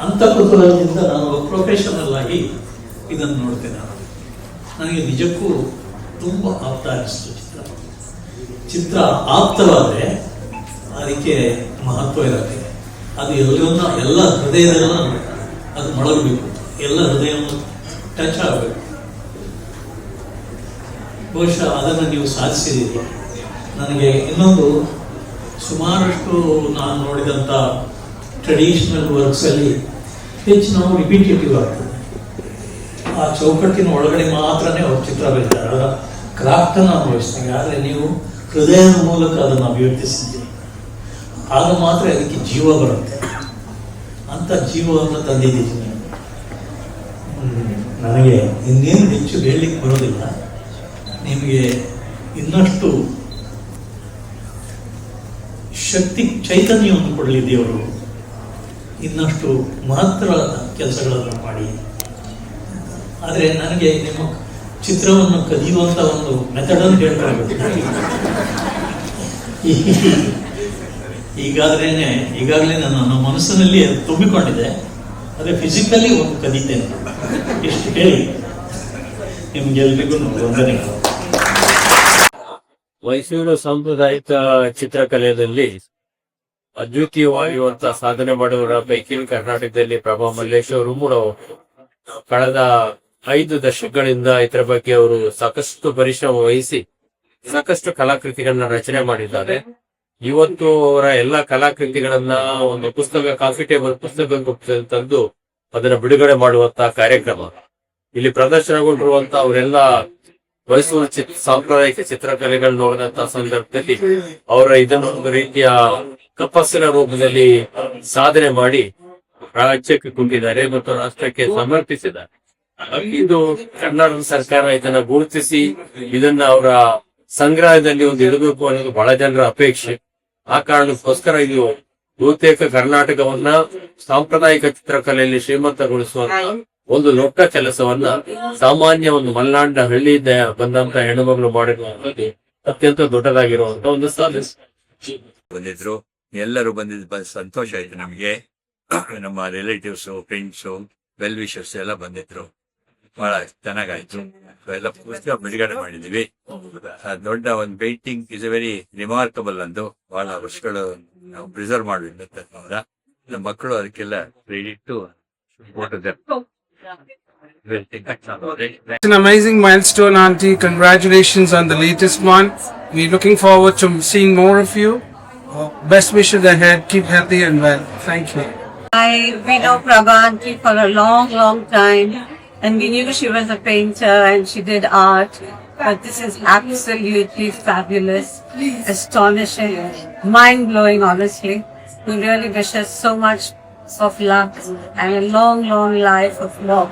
ಅಂತ ಕುತೂಹಲದಿಂದ ನಾನು ಪ್ರೊಫೆಷನಲ್ ಆಗಿ ಇದನ್ನು ನೋಡ್ತೇನೆ. ನನಗೆ ನಿಜಕ್ಕೂ ತುಂಬ ಆಪ್ತ ಅನಿಸ್ತು ಚಿತ್ರ ಆಪ್ತವಾದರೆ ಅದಕ್ಕೆ ಮಹತ್ವ ಇರುತ್ತೆ. ಅದು ಎಲ್ಲ ಹೃದಯದಲ್ಲ ಅದು ಮೊಳಗಬೇಕು, ಎಲ್ಲ ಹೃದಯವನ್ನು ಟಚ್ ಆಗಬೇಕು. ಬಹುಶಃ ಅದನ್ನು ನೀವು ಸಾಧಿಸಿದ್ದೀರಿ. ನನಗೆ ಇನ್ನೊಂದು ಸುಮಾರಷ್ಟು ನಾನು ನೋಡಿದಂಥ ಟ್ರೆಡಿಷನಲ್ ವರ್ಕ್ಸಲ್ಲಿ ಹೆಚ್ಚು ನಾವು ರಿಪಿಟೇಟಿವ್ ಆಗ್ತದೆ. ಆ ಚೌಕಟ್ಟಿನ ಒಳಗಡೆ ಮಾತ್ರನೇ ಅವ್ರ ಚಿತ್ರ ಬರೀತಾರೆ, ಅದರ ಕ್ರಾಫ್ಟನ್ನು ಅನುಭವಿಸ್ತಾರೆ. ಆದರೆ ನೀವು ಹೃದಯದ ಮೂಲಕ ಅದನ್ನು ಅಭಿವ್ಯಕ್ತಿಸಿದ್ದೀರಿ, ಆಗ ಮಾತ್ರ ಅದಕ್ಕೆ ಜೀವ ಬರುತ್ತೆ. ಅಂಥ ಜೀವವನ್ನು ತಂದಿದ್ದೀನಿ ನೀವು. ನನಗೆ ಇನ್ನೇನು ಹೆಚ್ಚು ಹೇಳಲಿಕ್ಕೆ ಬರೋದಿಲ್ಲ. ನಿಮಗೆ ಇನ್ನಷ್ಟು ಶಕ್ತಿ ಚೈತನ್ಯವನ್ನು ಕೊಡಲಿ ದೇವರು, ಇನ್ನಷ್ಟು ಮಹತ್ತರವಾದ ಕೆಲಸಗಳನ್ನು ಮಾಡಿ. ಆದರೆ ನನಗೆ ನಿಮ್ಮ ಚಿತ್ರವನ್ನು ಕದಿಯುವಂಥ ಒಂದು ಮೆಥಡನ್ನು ಹೇಳ್ಕೊಳ್ಬೇಕು. ಈಗಾಗಲೇ ನನ್ನ ಮನಸ್ಸಿನಲ್ಲಿ ಅದು ತುಂಬಿಕೊಂಡಿದೆ. ಅದೇ ಫಿಸಿಕಲಿ ಒಂದು ಕದೀತೇನೆ. ಇಷ್ಟು ಹೇಳಿ ನಿಮ್ಗೆಲ್ರಿಗೂ ವಂದನೆಗಳು. ಮೈಸೂರು ಸಾಂಪ್ರದಾಯಿಕ ಚಿತ್ರಕಲೆಯಲ್ಲಿ ಅದ್ವಿತೀಯವಾಗಿರುವಂತಹ ಸಾಧನೆ ಮಾಡುವವರ ಪೈಕಿ ಕರ್ನಾಟಕದಲ್ಲಿ ಪ್ರಭಾ ಮಲ್ಲೇಶ್ ಅವರು ಕೂಡ ಕಳೆದ 5 ದಶಕಗಳಿಂದ ಇದರ ಬಗ್ಗೆ ಅವರು ಸಾಕಷ್ಟು ಪರಿಶ್ರಮ ವಹಿಸಿ ಸಾಕಷ್ಟು ಕಲಾಕೃತಿಗಳನ್ನ ರಚನೆ ಮಾಡಿದ್ದಾರೆ. ಇವತ್ತು ಅವರ ಎಲ್ಲ ಕಲಾಕೃತಿಗಳನ್ನ ಒಂದು ಪುಸ್ತಕ, ಕಾಫಿ ಟೇಬಲ್ ಪುಸ್ತಕ ತಂದು ಅದನ್ನ ಬಿಡುಗಡೆ ಮಾಡುವಂತಹ ಕಾರ್ಯಕ್ರಮ ಇಲ್ಲಿ ಪ್ರದರ್ಶನಗೊಂಡಿರುವಂತಹ ಅವರೆಲ್ಲ ಮೈಸೂರು ಸಾಂಪ್ರದಾಯಿಕ ಚಿತ್ರಕಲೆಗಳು ನೋಡಿದಂತಹ ಸಂದರ್ಭದಲ್ಲಿ ಅವರ ಇದನ್ನು ಒಂದು ರೀತಿಯ ತಪಸ್ಸಿನ ರೂಪದಲ್ಲಿ ಸಾಧನೆ ಮಾಡಿ ರಾಜ್ಯಕ್ಕೆ ಕೊಟ್ಟಿದ್ದಾರೆ ಮತ್ತು ರಾಷ್ಟ್ರಕ್ಕೆ ಸಮರ್ಪಿಸಿದ್ದಾರೆ. ಇದು ಕರ್ನಾಟಕ ಸರ್ಕಾರ ಇದನ್ನ ಗುರುತಿಸಿ ಇದನ್ನ ಅವರ ಸಂಗ್ರಹದಲ್ಲಿ ಒಂದು ಇಡಬೇಕು ಅನ್ನೋದು ಬಹಳ ಜನರ ಅಪೇಕ್ಷೆ. ಆ ಕಾರಣಕ್ಕೋಸ್ಕರ ಇದು ಬಹುತೇಕ ಕರ್ನಾಟಕವನ್ನ ಸಾಂಪ್ರದಾಯಿಕ ಚಿತ್ರಕಲೆಯಲ್ಲಿ ಶ್ರೀಮಂತಗೊಳಿಸುವಂತ ಒಂದು ದೊಡ್ಡ ಕೆಲಸವನ್ನ ಸಾಮಾನ್ಯ ಒಂದು ಮಲೆನಾಡಿನ ಹಳ್ಳಿಯಿಂದ ಬಂದಂತ ಹೆಣ್ಣುಮಗಳು ಮಾಡಿರುವಂತದ್ದು ಅತ್ಯಂತ ದೊಡ್ಡದಾಗಿರುವಂತ ಒಂದು ಸಾಧನೆ. ಬಂದಿದ್ರು, ಎಲ್ಲರೂ ಬಂದಿದ್ದು ಸಂತೋಷ ಆಯ್ತು ನಮಗೆ. ನಮ್ಮ ರಿಲೇಟಿವ್ಸ್, ಫ್ರೆಂಡ್ಸ್, ವೆಲ್ ವಿಶರ್ಸ್ ಎಲ್ಲ ಬಂದಿದ್ರು, ಬಹಳ ಚೆನ್ನಾಗಾಯ್ತು. ಎಲ್ಲ ಪುಸ್ತಕ ಬಿಡುಗಡೆ ಮಾಡಿದೀವಿ. ದೊಡ್ಡ ಒಂದು painting is A very remarkable ಅಂದು ಬಹಳ ವರ್ಷಗಳು ನಾವು ಪ್ರಿಸರ್ವ್ ಮಾಡಿದ್ದ ನಮ್ಮ ಮಕ್ಕಳು ಅದಕ್ಕೆಲ್ಲ credit It's an amazing milestone, Auntie. Congratulations on the latest one. We're looking forward to seeing more of you. Best wishes ahead. Keep healthy and well. Thank you. We know Prabha Auntie for a long time, and we knew she was a painter and she did art. But this is absolutely fabulous, astonishing, mind-blowing, honestly. We really wish her so much of luck and a long life of love.